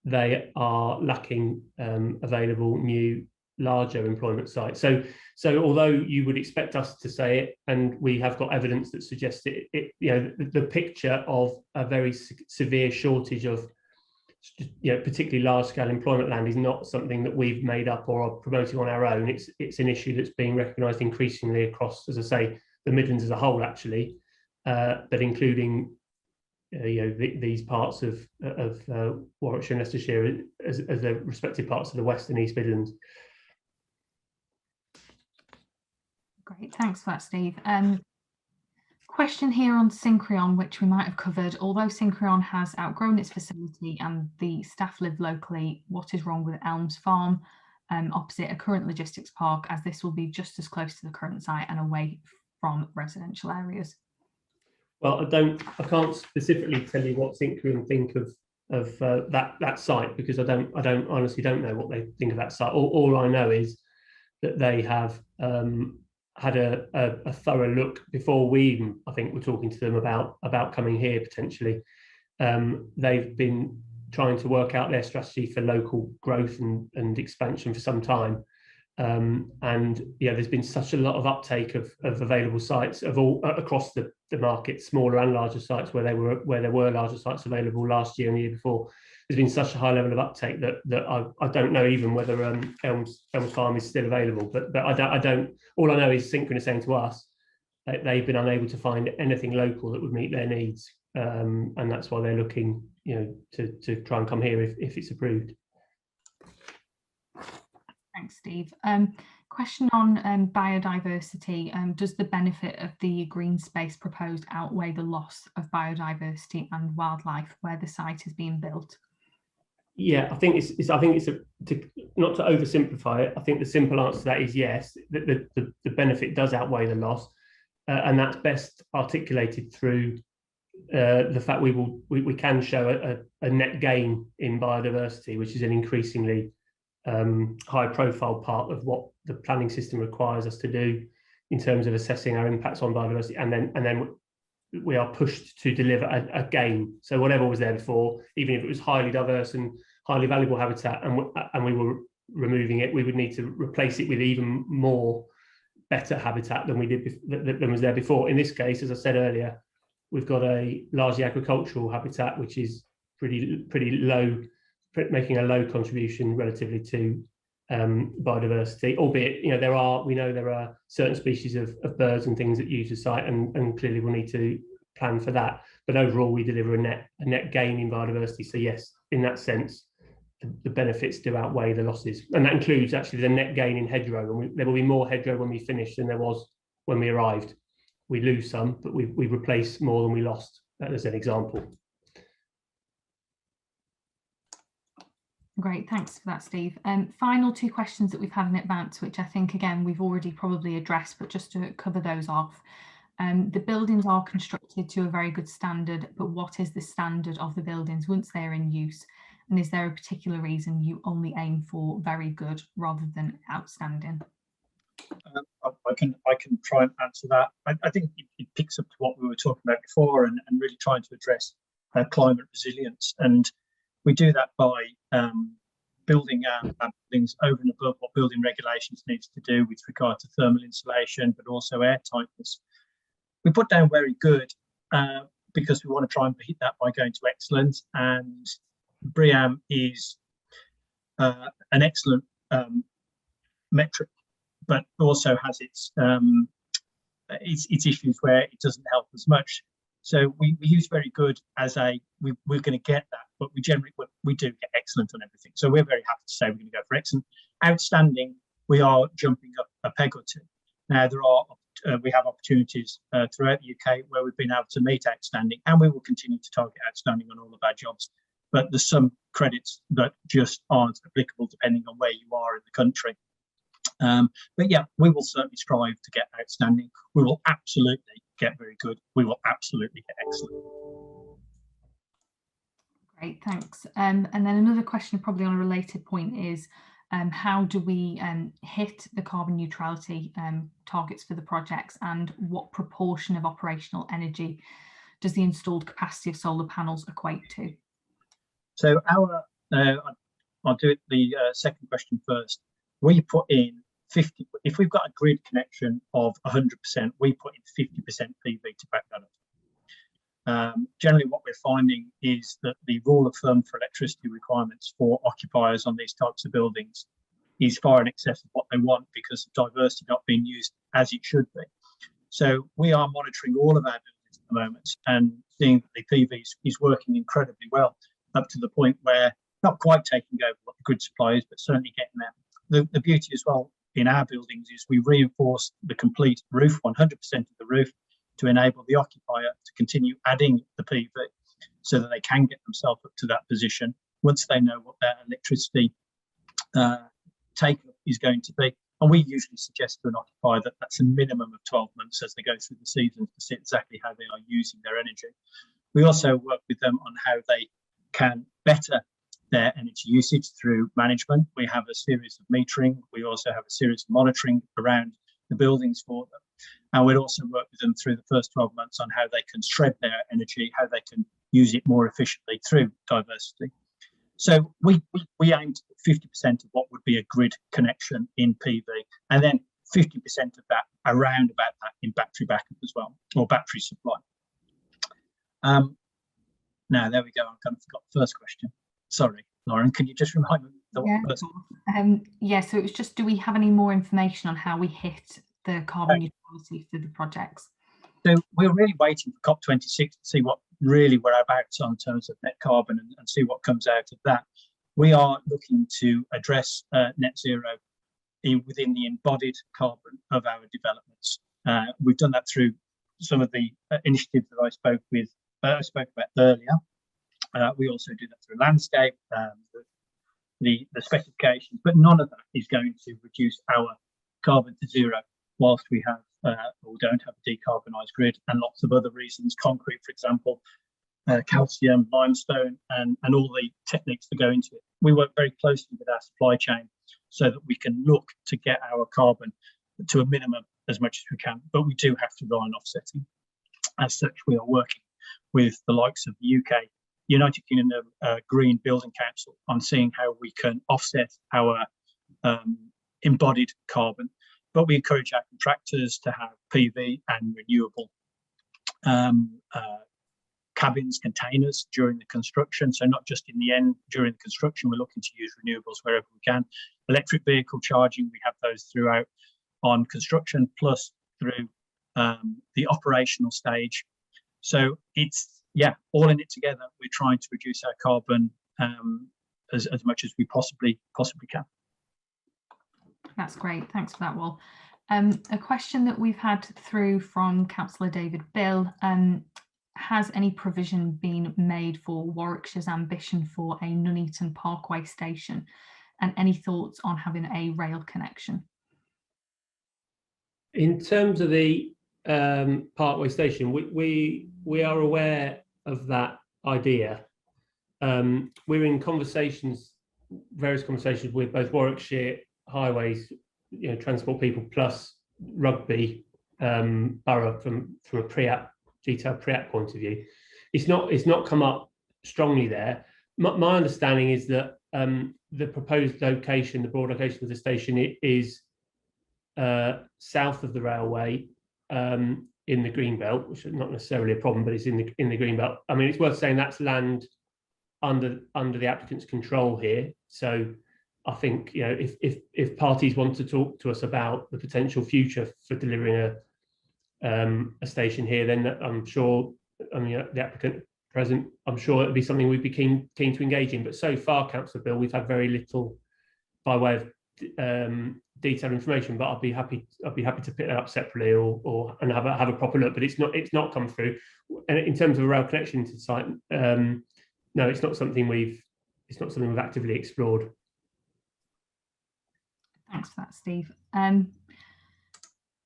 They are lacking available new larger employment sites. So although you would expect us to say it, and we have got evidence that suggests the picture of a very severe shortage of particularly large scale employment land is not something that we've made up or are promoting on our own. It's an issue that's being recognised increasingly across, as I say, the Midlands as a whole, actually, but including these parts of Warwickshire and Leicestershire as the respective parts of the West and East Midlands.
Great, thanks for that, Steve. Question here on Synchrion, which we might have covered. Although Synchrion has outgrown its facility and the staff live locally, what is wrong with Elms Farm opposite a current logistics park, as this will be just as close to the current site and away from residential areas?
Well, I can't specifically tell you what Synchrion think of that site, because I honestly don't know what they think of that site. All I know is that they have had a thorough look before we even, I think, were talking to them about coming here potentially. They've been trying to work out their strategy for local growth and expansion for some time. And yeah, there's been such a lot of uptake of available sites across the market, smaller and larger sites where there were larger sites available last year and the year before. There's been such a high level of uptake that I don't know even whether Elms Farm is still available. But I don't. All I know is Synchrion is saying to us that they've been unable to find anything local that would meet their needs, and that's why they're looking, to try and come here if it's approved.
Thanks, Steve. Question on biodiversity. Does the benefit of the green space proposed outweigh the loss of biodiversity and wildlife where the site is being built?
Yeah, I think not to oversimplify it. I think the simple answer to that is yes. The benefit does outweigh the loss, and that's best articulated through the fact we can show a net gain in biodiversity, which is an increasingly high profile part of what the planning system requires us to do in terms of assessing our impacts on biodiversity, and then we are pushed to deliver a gain. So whatever was there before, even if it was highly diverse and highly valuable habitat, and we were removing it, we would need to replace it with even more better habitat than we did than was there before. In this case, as I said earlier, we've got a largely agricultural habitat, which is pretty low, making a low contribution relatively to biodiversity, albeit we know there are certain species of birds and things that use the site, and clearly we'll need to plan for that. But overall, we deliver a net gain in biodiversity. So yes, in that sense, the benefits do outweigh the losses, and that includes actually the net gain in hedgerow. And there will be more hedgerow when we finish than there was when we arrived. We lose some, but we replace more than we lost, as an example.
Great, thanks for that, Steve. Final two questions that we've had in advance, which I think, again, we've already probably addressed, but just to cover those off. The buildings are constructed to a very good standard, but what is the standard of the buildings once they're in use? And is there a particular reason you only aim for very good rather than outstanding?
I can try and answer that. I think it picks up to what we were talking about before, and really trying to address climate resilience. And we do that by building our buildings over and above what building regulations needs to do with regard to thermal insulation, but also air tightness. We put down very good because we want to try and beat that by going to excellent. And BREEAM is an excellent metric, but also has its issues where it doesn't help as much. So we use very good as we're going to get that, but we do get excellent on everything. So we're very happy to say we're going to go for excellent. Outstanding, we are jumping up a peg or two. Now we have opportunities throughout the UK where we've been able to meet outstanding, and we will continue to target outstanding on all of our jobs. But there's some credits that just aren't applicable depending on where you are in the country. But yeah, we will certainly strive to get outstanding. We will absolutely get very good. We will absolutely get excellent.
Great, thanks. And then another question probably on a related point is, how do we hit the carbon neutrality targets for the projects, and what proportion of operational energy does the installed capacity of solar panels equate to?
So I'll do it the second question first. We put in 50, if we've got a grid connection of 100%, we put in 50% PV to back that up. Generally, what we're finding is that the rule of thumb for electricity requirements for occupiers on these types of buildings is far in excess of what they want because of diversity not being used as it should be. So we are monitoring all of our buildings at the moment and seeing that the PV is working incredibly well, up to the point where not quite taking over what the grid supply is, but certainly getting there. The beauty as well in our buildings is we reinforce the complete roof, 100% of the roof, to enable the occupier to continue adding the PV so that they can get themselves up to that position once they know what their electricity take is going to be. And we usually suggest to an occupier that that's a minimum of 12 months as they go through the seasons to see exactly how they are using their energy. We also work with them on how they can better their energy usage through management. We have a series of metering. We also have a series of monitoring around the buildings for them. And we'd also work with them through the first 12 months on how they can shred their energy, how they can use it more efficiently through diversity. So we aim to put 50% of what would be a grid connection in PV, and then 50% of that around about that in battery backup as well, or battery supply. Now, there we go. I kind of forgot the first question. Sorry, Lauren, can you just remind me the first?
Yeah, so it was just, do we have any more information on how we hit the carbon neutrality for the projects?
So we're really waiting for COP26 to see what really we're about in terms of net carbon and see what comes out of that. We are looking to address net zero within the embodied carbon of our developments. We've done that through some of the initiatives that I spoke about earlier. We also do that through landscape, the specifications, but none of that is going to reduce our carbon to zero whilst we have or don't have a decarbonised grid, and lots of other reasons, concrete, for example, calcium, limestone, and all the techniques that go into it. We work very closely with our supply chain so that we can look to get our carbon to a minimum as much as we can, but we do have to rely on offsetting. As such, we are working with the likes of the UK, United Kingdom Green Building Council on seeing how we can offset our embodied carbon, but we encourage our contractors to have PV and renewable cabins, containers during the construction. So not just in the end, during the construction, we're looking to use renewables wherever we can. Electric vehicle charging, we have those throughout on construction, plus through the operational stage. So it's, yeah, all in it together. We're trying to reduce our carbon as much as we possibly can.
That's great. Thanks for that, Will. A question that we've had through from Councillor David Bill, has any provision been made for Warwickshire's ambition for a Nuneaton Parkway station, and any thoughts on having a rail connection?
In terms of the Parkway station, we are aware of that idea. We're in various conversations with both Warwickshire Highways, transport people, plus Rugby Borough from a detailed pre-app point of view. It's not come up strongly there. My understanding is that the proposed location, the broad location of the station, is south of the railway in the Greenbelt, which is not necessarily a problem, but it's in the Greenbelt. I mean, it's worth saying that's land under the applicant's control here. So I think, if parties want to talk to us about the potential future for delivering a station here, then I'm sure, the applicant present, I'm sure it'd be something we'd be keen to engage in. But so far, Councillor Bill, we've had very little by way of detailed information. But I'll be happy to pick that up separately and have a proper look. But it's not come through. And in terms of a rail connection to the site, no, it's not something we've actively explored.
Thanks for that, Steve.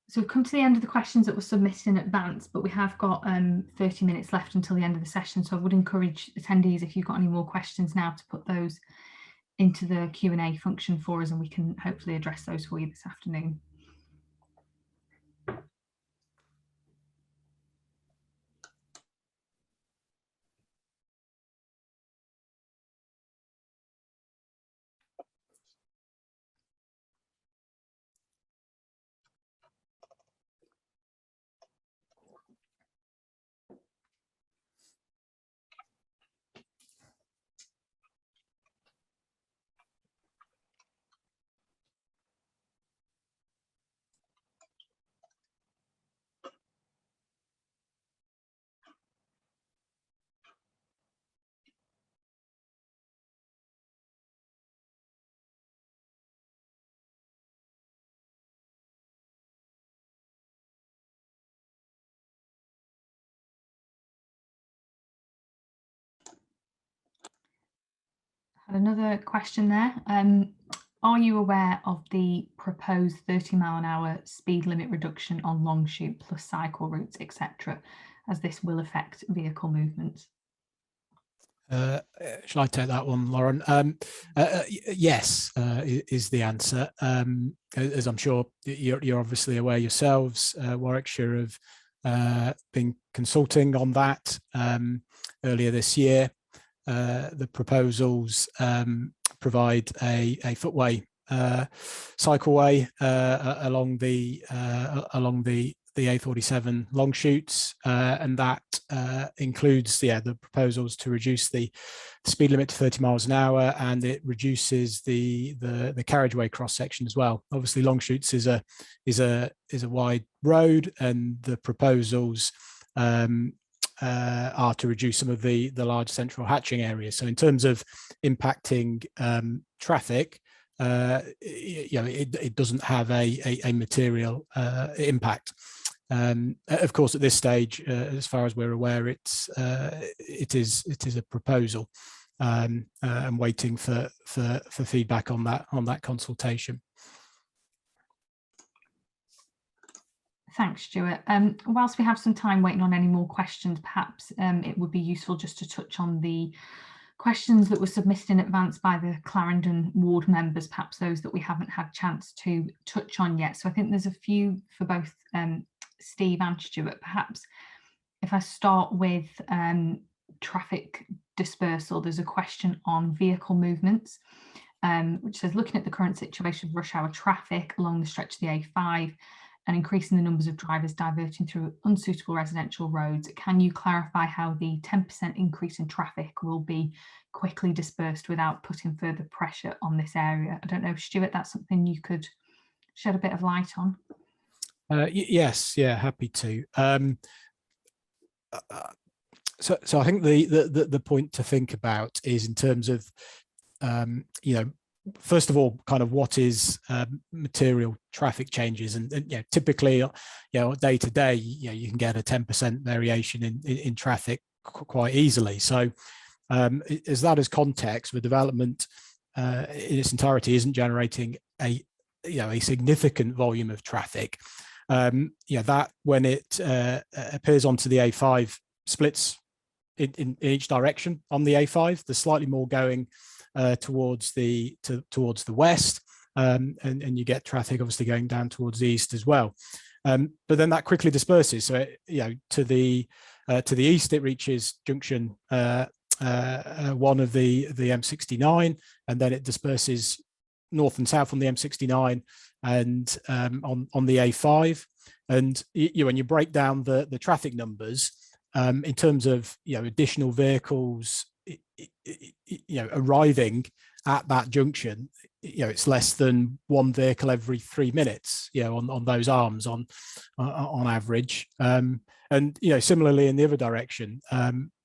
So we've come to the end of the questions that were submitted in advance, but we have got 30 minutes left until the end of the session. So I would encourage attendees, if you've got any more questions now, to put those into the Q&A function for us, and we can hopefully address those for you this afternoon. Another question there. Are you aware of the proposed 30-mile-an-hour speed limit reduction on Longshoot plus cycle routes, etc., as this will affect vehicle movements?
Shall I take that one, Lauren? Yes, is the answer. As I'm sure you're obviously aware yourselves, Warwickshire have been consulting on that earlier this year. The proposals provide a footway cycleway along the A47 Longshoots, and that includes the proposals to reduce the speed limit to 30 miles an hour, and it reduces the carriageway cross section as well. Obviously, Longshoots is a wide road, and the proposals are to reduce some of the large central hatching areas. So in terms of impacting traffic, it doesn't have a material impact. Of course, at this stage, as far as we're aware, it is a proposal, and waiting for feedback on that consultation.
Thanks, Stuart. Whilst we have some time waiting on any more questions, perhaps it would be useful just to touch on the questions that were submitted in advance by the Clarendon ward members, perhaps those that we haven't had chance to touch on yet. So I think there's a few for both Steve and Stuart. Perhaps if I start with traffic dispersal, there's a question on vehicle movements, which says, looking at the current situation of rush hour traffic along the stretch of the A5 and increasing the numbers of drivers diverting through unsuitable residential roads, can you clarify how the 10% increase in traffic will be quickly dispersed without putting further pressure on this area? I don't know, Stuart, that's something you could shed a bit of light on.
Yes, yeah, happy to. So I think the point to think about is in terms of, first of all, kind of what is material traffic changes, and typically, day to day, you can get a 10% variation in traffic quite easily. So, as that as context, the development in its entirety isn't generating a significant volume of traffic. That when it appears onto the A5 splits in each direction on the A5, there's slightly more going towards the west, and you get traffic obviously going down towards the east as well. But then that quickly disperses. So to the east, it reaches junction 1 of the M69, and then it disperses north and south on the M69 and on the A5. And when you break down the traffic numbers in terms of additional vehicles arriving at that junction, it's less than one vehicle every 3 minutes, on those arms on average. And similarly in the other direction,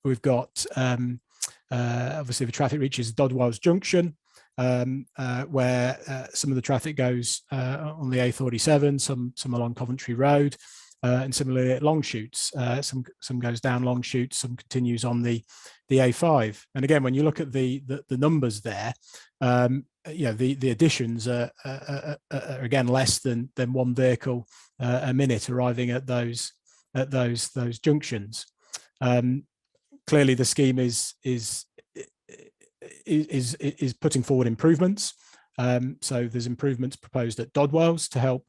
we've got obviously the traffic reaches Dodwell's Junction, where some of the traffic goes on the A47, some along Coventry Road, and similarly at Longshoots, some goes down Longshoots, some continues on the A5. And again, when you look at the numbers there, the additions are again less than one vehicle a minute arriving at those junctions. Clearly, the scheme is putting forward improvements. So there's improvements proposed at Dodwell's to help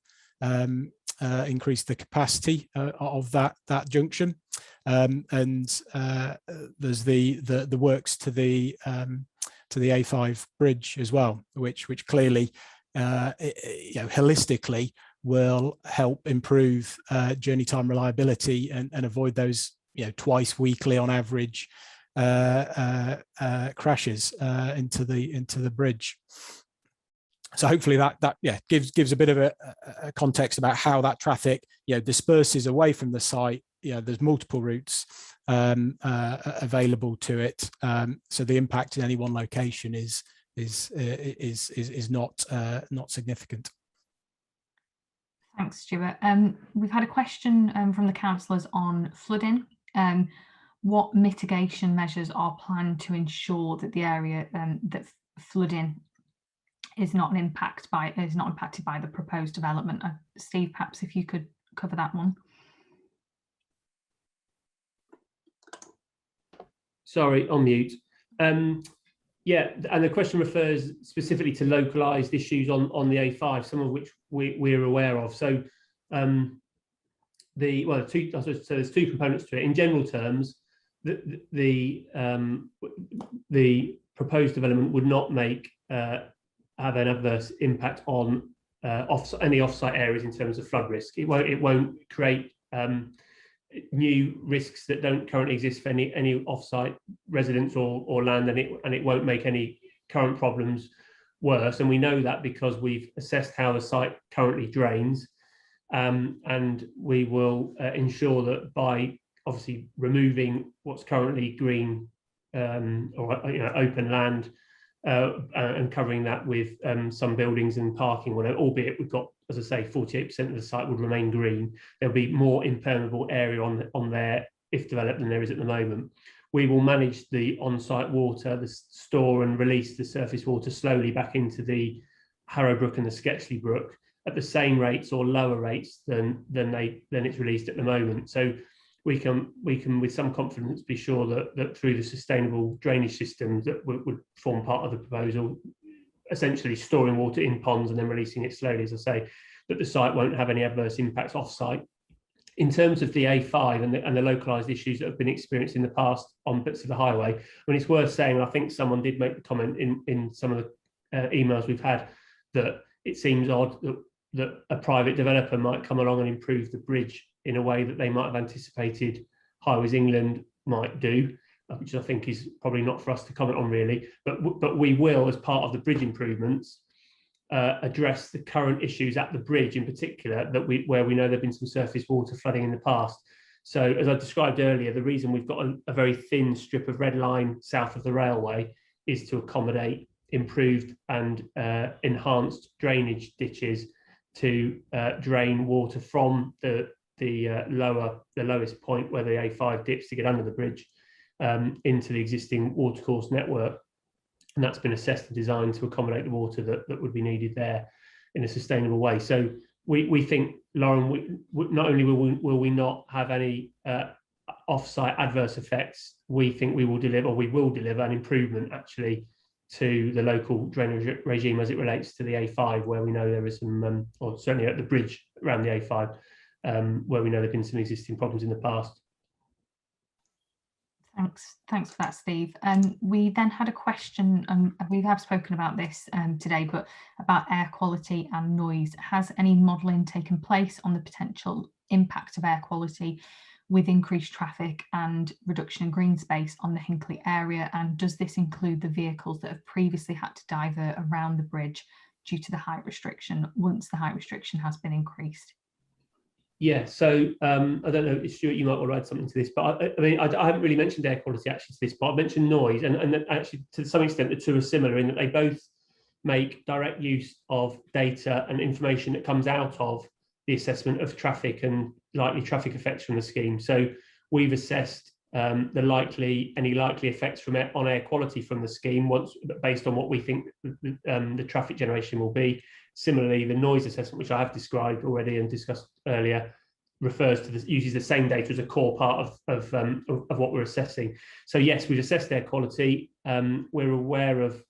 increase the capacity of that junction, and there's the works to the A5 bridge as well, which clearly holistically will help improve journey time reliability and avoid those twice weekly on average crashes into the bridge. So hopefully that gives a bit of a context about how that traffic disperses away from the site. There's multiple routes available to it, so the impact in any one location is not significant.
Thanks, Stuart. We've had a question from the councillors on flooding. What mitigation measures are planned to ensure that the area that flooding is not impacted by the proposed development? Steve, perhaps if you could cover that one.
Sorry, on mute. Yeah, and the question refers specifically to localised issues on the A5, some of which we're aware of. So there's two components to it. In general terms, the proposed development would not have an adverse impact on any off-site areas in terms of flood risk. It won't create new risks that don't currently exist for any off-site residents or land, and it won't make any current problems worse. And we know that because we've assessed how the site currently drains, and we will ensure that by obviously removing what's currently green or open land and covering that with some buildings and parking, albeit we've got, as I say, 48% of the site would remain green. There'll be more impermeable area on there if developed than there is at the moment. We will manage the on-site water, the store and release the surface water slowly back into the Harrow Brook and the Sketchley Brook at the same rates or lower rates than it's released at the moment. So we can with some confidence be sure that through the sustainable drainage systems that would form part of the proposal, essentially storing water in ponds and then releasing it slowly, as I say, that the site won't have any adverse impacts off-site. In terms of the A5 and the localised issues that have been experienced in the past on bits of the highway, I mean, it's worth saying, I think someone did make the comment in some of the emails we've had, that it seems odd that a private developer might come along and improve the bridge in a way that they might have anticipated Highways England might do, which I think is probably not for us to comment on really, but we will, as part of the bridge improvements, address the current issues at the bridge in particular, where we know there have been some surface water flooding in the past. So as I described earlier, the reason we've got a very thin strip of red line south of the railway is to accommodate improved and enhanced drainage ditches to drain water from the lowest point where the A5 dips to get under the bridge into the existing watercourse network. And that's been assessed and designed to accommodate the water that would be needed there in a sustainable way. So we think, Lauren, not only will we not have any off-site adverse effects, we think we will deliver an improvement actually to the local drainage regime as it relates to the A5, where we know there is some, or certainly at the bridge around the A5, where we know there have been some existing problems in the past.
Thanks for that, Steve. We then had a question, we have spoken about this today, but about air quality and noise. Has any modelling taken place on the potential impact of air quality with increased traffic and reduction in green space on the Hinckley area? And does this include the vehicles that have previously had to divert around the bridge due to the height restriction once the height restriction has been increased? Yeah,
so I don't know, Stuart, you might want to add something to this, but I mean, I haven't really mentioned air quality actually to this, but I've mentioned noise, and actually to some extent the two are similar in that they both make direct use of data and information that comes out of the assessment of traffic and likely traffic effects from the scheme. So we've assessed any likely effects on air quality from the scheme based on what we think the traffic generation will be. Similarly, the noise assessment, which I have described already and discussed earlier, uses the same data as a core part of what we're assessing. So yes, we've assessed air quality. We're aware of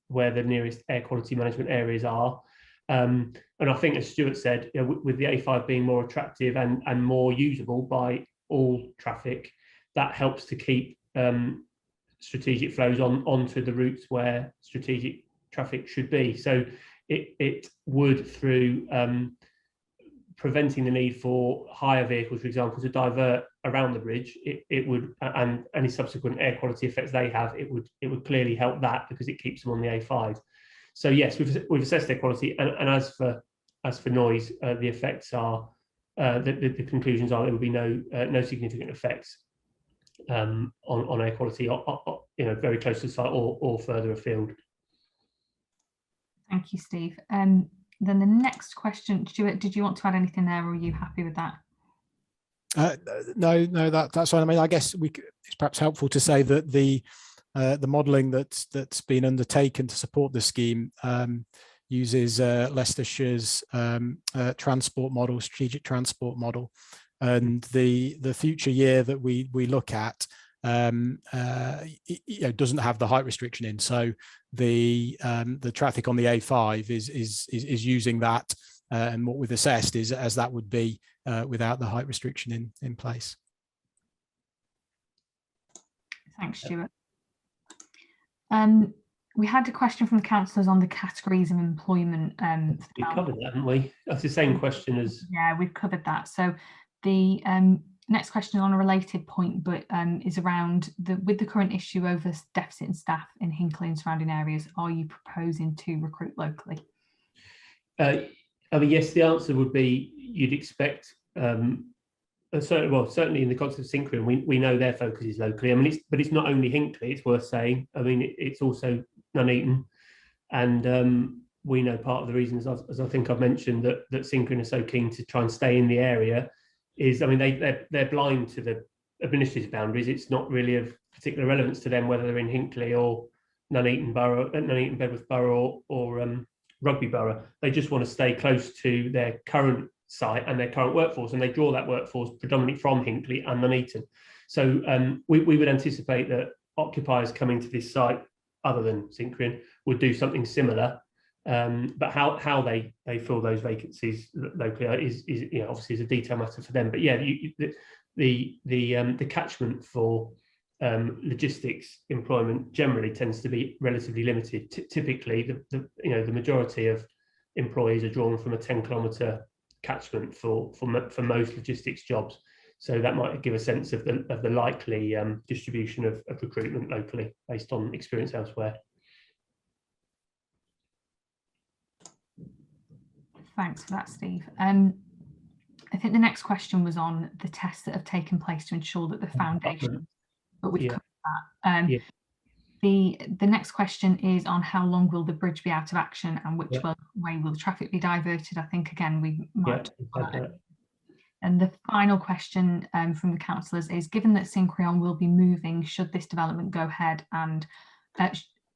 where the nearest air quality management areas are. And I think, as Stuart said, with the A5 being more attractive and more usable by all traffic, that helps to keep strategic flows onto the routes where strategic traffic should be. So it would, through preventing the need for higher vehicles, for example, to divert around the bridge, it would, and any subsequent air quality effects they have, it would clearly help that because it keeps them on the A5. So yes, we've assessed air quality, and as for noise, the effects are the conclusions are there will be no significant effects on air quality, very close to the site or further afield.
Thank you, Steve. Then the next question, Stuart, did you want to add anything there, or are you happy with that?
No, that's fine. I mean, I guess it's perhaps helpful to say that the modelling that's been undertaken to support the scheme uses Leicestershire's transport model, strategic transport model, and the future year that we look at doesn't have the height restriction in, so the traffic on the A5 is using that, and what we've assessed is as that would be without the height restriction in place.
Thanks, Stuart. We had a question from the councillors on the categories of employment.
We covered that, haven't we? That's the same question as...
Yeah, we've covered that. So the next question on a related point, but is around with the current issue over deficit in staff in Hinckley and surrounding areas, are you proposing to recruit locally?
I mean, yes, the answer would be you'd expect, certainly in the context of Synchron, we know their focus is locally. I mean, but it's not only Hinckley, it's worth saying. I mean, it's also Nuneaton, and we know part of the reason, as I think I've mentioned, that Cincrin are so keen to try and stay in the area is, I mean, they're blind to the administrative boundaries. It's not really of particular relevance to them whether they're in Hinckley or Nuneaton Borough, Nuneaton Bedworth Borough, or Rugby Borough. They just want to stay close to their current site and their current workforce, and they draw that workforce predominantly from Hinckley and Nuneaton. So we would anticipate that occupiers coming to this site, other than Cincrin, would do something similar. But how they fill those vacancies locally is obviously is a detail matter for them. But yeah, the catchment for logistics employment generally tends to be relatively limited. Typically, the majority of employees are drawn from a 10-kilometre catchment for most logistics jobs. So that might give a sense of the likely distribution of recruitment locally based on experience elsewhere.
Thanks for that, Steve. I think the next question was on the tests that have taken place to ensure that the foundation, but we've covered that. The next question is on how long will the bridge be out of action and which way will the traffic be diverted? I think, again, we might. And the final question from the councillors is, given that Cincrin will be moving, should this development go ahead, and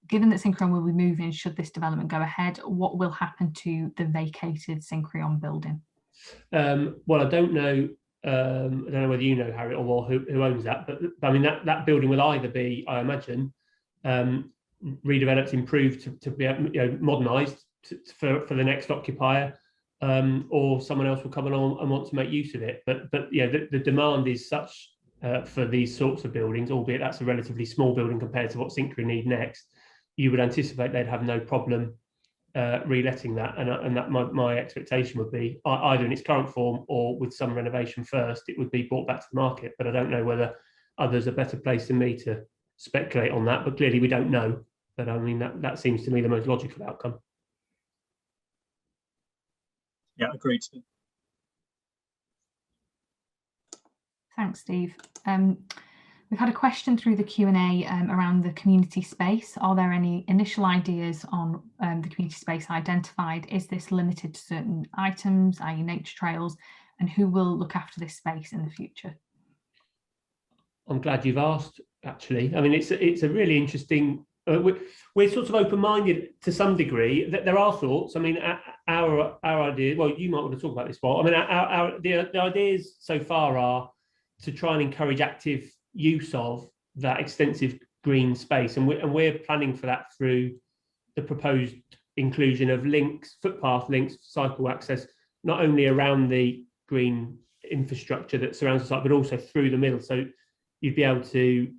given that Cincrin will be moving, should this development go ahead, what will happen to the vacated Cincrin building?
Well, I don't know whether you know, Harry, or who owns that, but I mean that building will either be, I imagine, redeveloped, improved to be modernised for the next occupier, or someone else will come along and want to make use of it. But the demand is such for these sorts of buildings, albeit that's a relatively small building compared to what Cincrin need next. You would anticipate they'd have no problem reletting that, and that my expectation would be either in its current form or with some renovation first, it would be brought back to the market. But I don't know whether others are better placed than me to speculate on that. But clearly we don't know. But I mean that seems to me the most logical outcome.
Yeah, agreed.
Thanks, Steve. We've had a question through the Q&A around the community space. Are there any initial ideas on the community space identified? Is this limited to certain items, i.e. nature trails, and who will look after this space in the future? I'm
glad you've asked, actually. I mean, it's a really interesting, we're sort of open-minded to some degree. That there are thoughts. I mean, our idea, well, you might want to talk about this, Paul. I mean, the ideas so far are to try and encourage active use of that extensive green space, and we're planning for that through the proposed inclusion of links, footpath links, cycle access, not only around the green infrastructure that surrounds the site, but also through the middle. So you'd be able to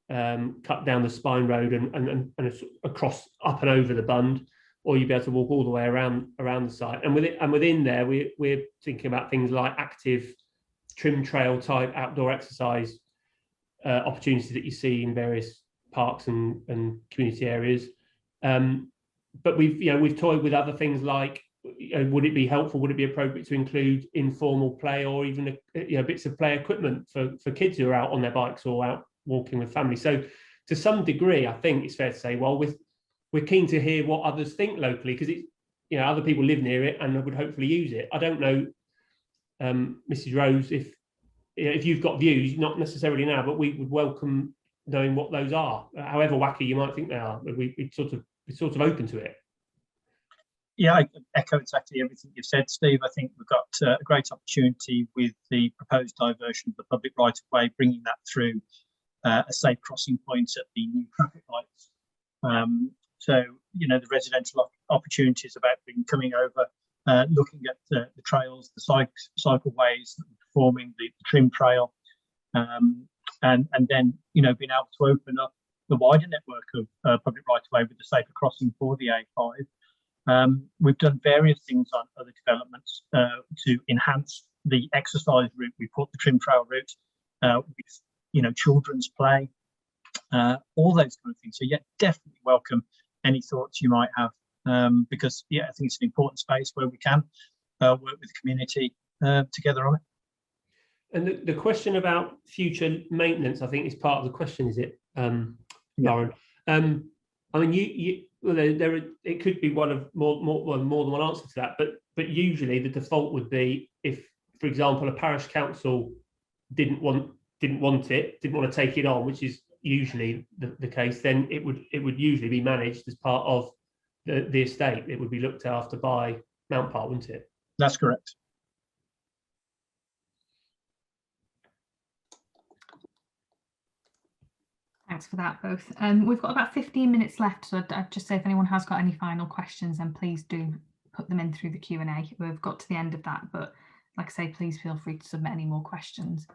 cut down the spine road and across, up and over the bund, or you'd be able to walk all the way around the site. And within there, we're thinking about things like active trim trail type outdoor exercise opportunities that you see in various parks and community areas. But we've toyed with other things like, would it be helpful, would it be appropriate to include informal play or even bits of play equipment for kids who are out on their bikes or out walking with families? So to some degree, I think it's fair to say, well, we're keen to hear what others think locally, because other people live near it and would hopefully use it. I don't know, Mrs. Rose, if you've got views, not necessarily now, but we would welcome knowing what those are, however wacky you might think they are. We're sort of open to it.
Yeah, I echo exactly everything you've said, Steve. I think we've got a great opportunity with the proposed diversion of the public right-of-way, bringing that through a safe crossing point at the new traffic lights. So, the residential opportunities about coming over, looking at the trails, the cycleways, forming the trim trail, and then being able to open up the wider network of public right-of-way with the safer crossing for the A5. We've done various things on other developments to enhance the exercise route. We put the trim trail route with children's play, all those kind of things. So yeah, definitely welcome any thoughts you might have, because I think it's an important space where we can work with the community together on it.
And the question about future maintenance, I think, is part of the question, is it, Lauren? I mean, well, it could be more than one answer to that, but usually the default would be if, for example, a parish council didn't want to take it on, which is usually the case, then it would usually be managed as part of the estate. It would be looked after by Mount Park, wouldn't it?
That's correct.
Thanks for that, both. We've got about 15 minutes left, so I'd just say if anyone has got any final questions, then please do put them in through the Q&A. We've got to the end of that, but like I say, please feel free to submit any more questions.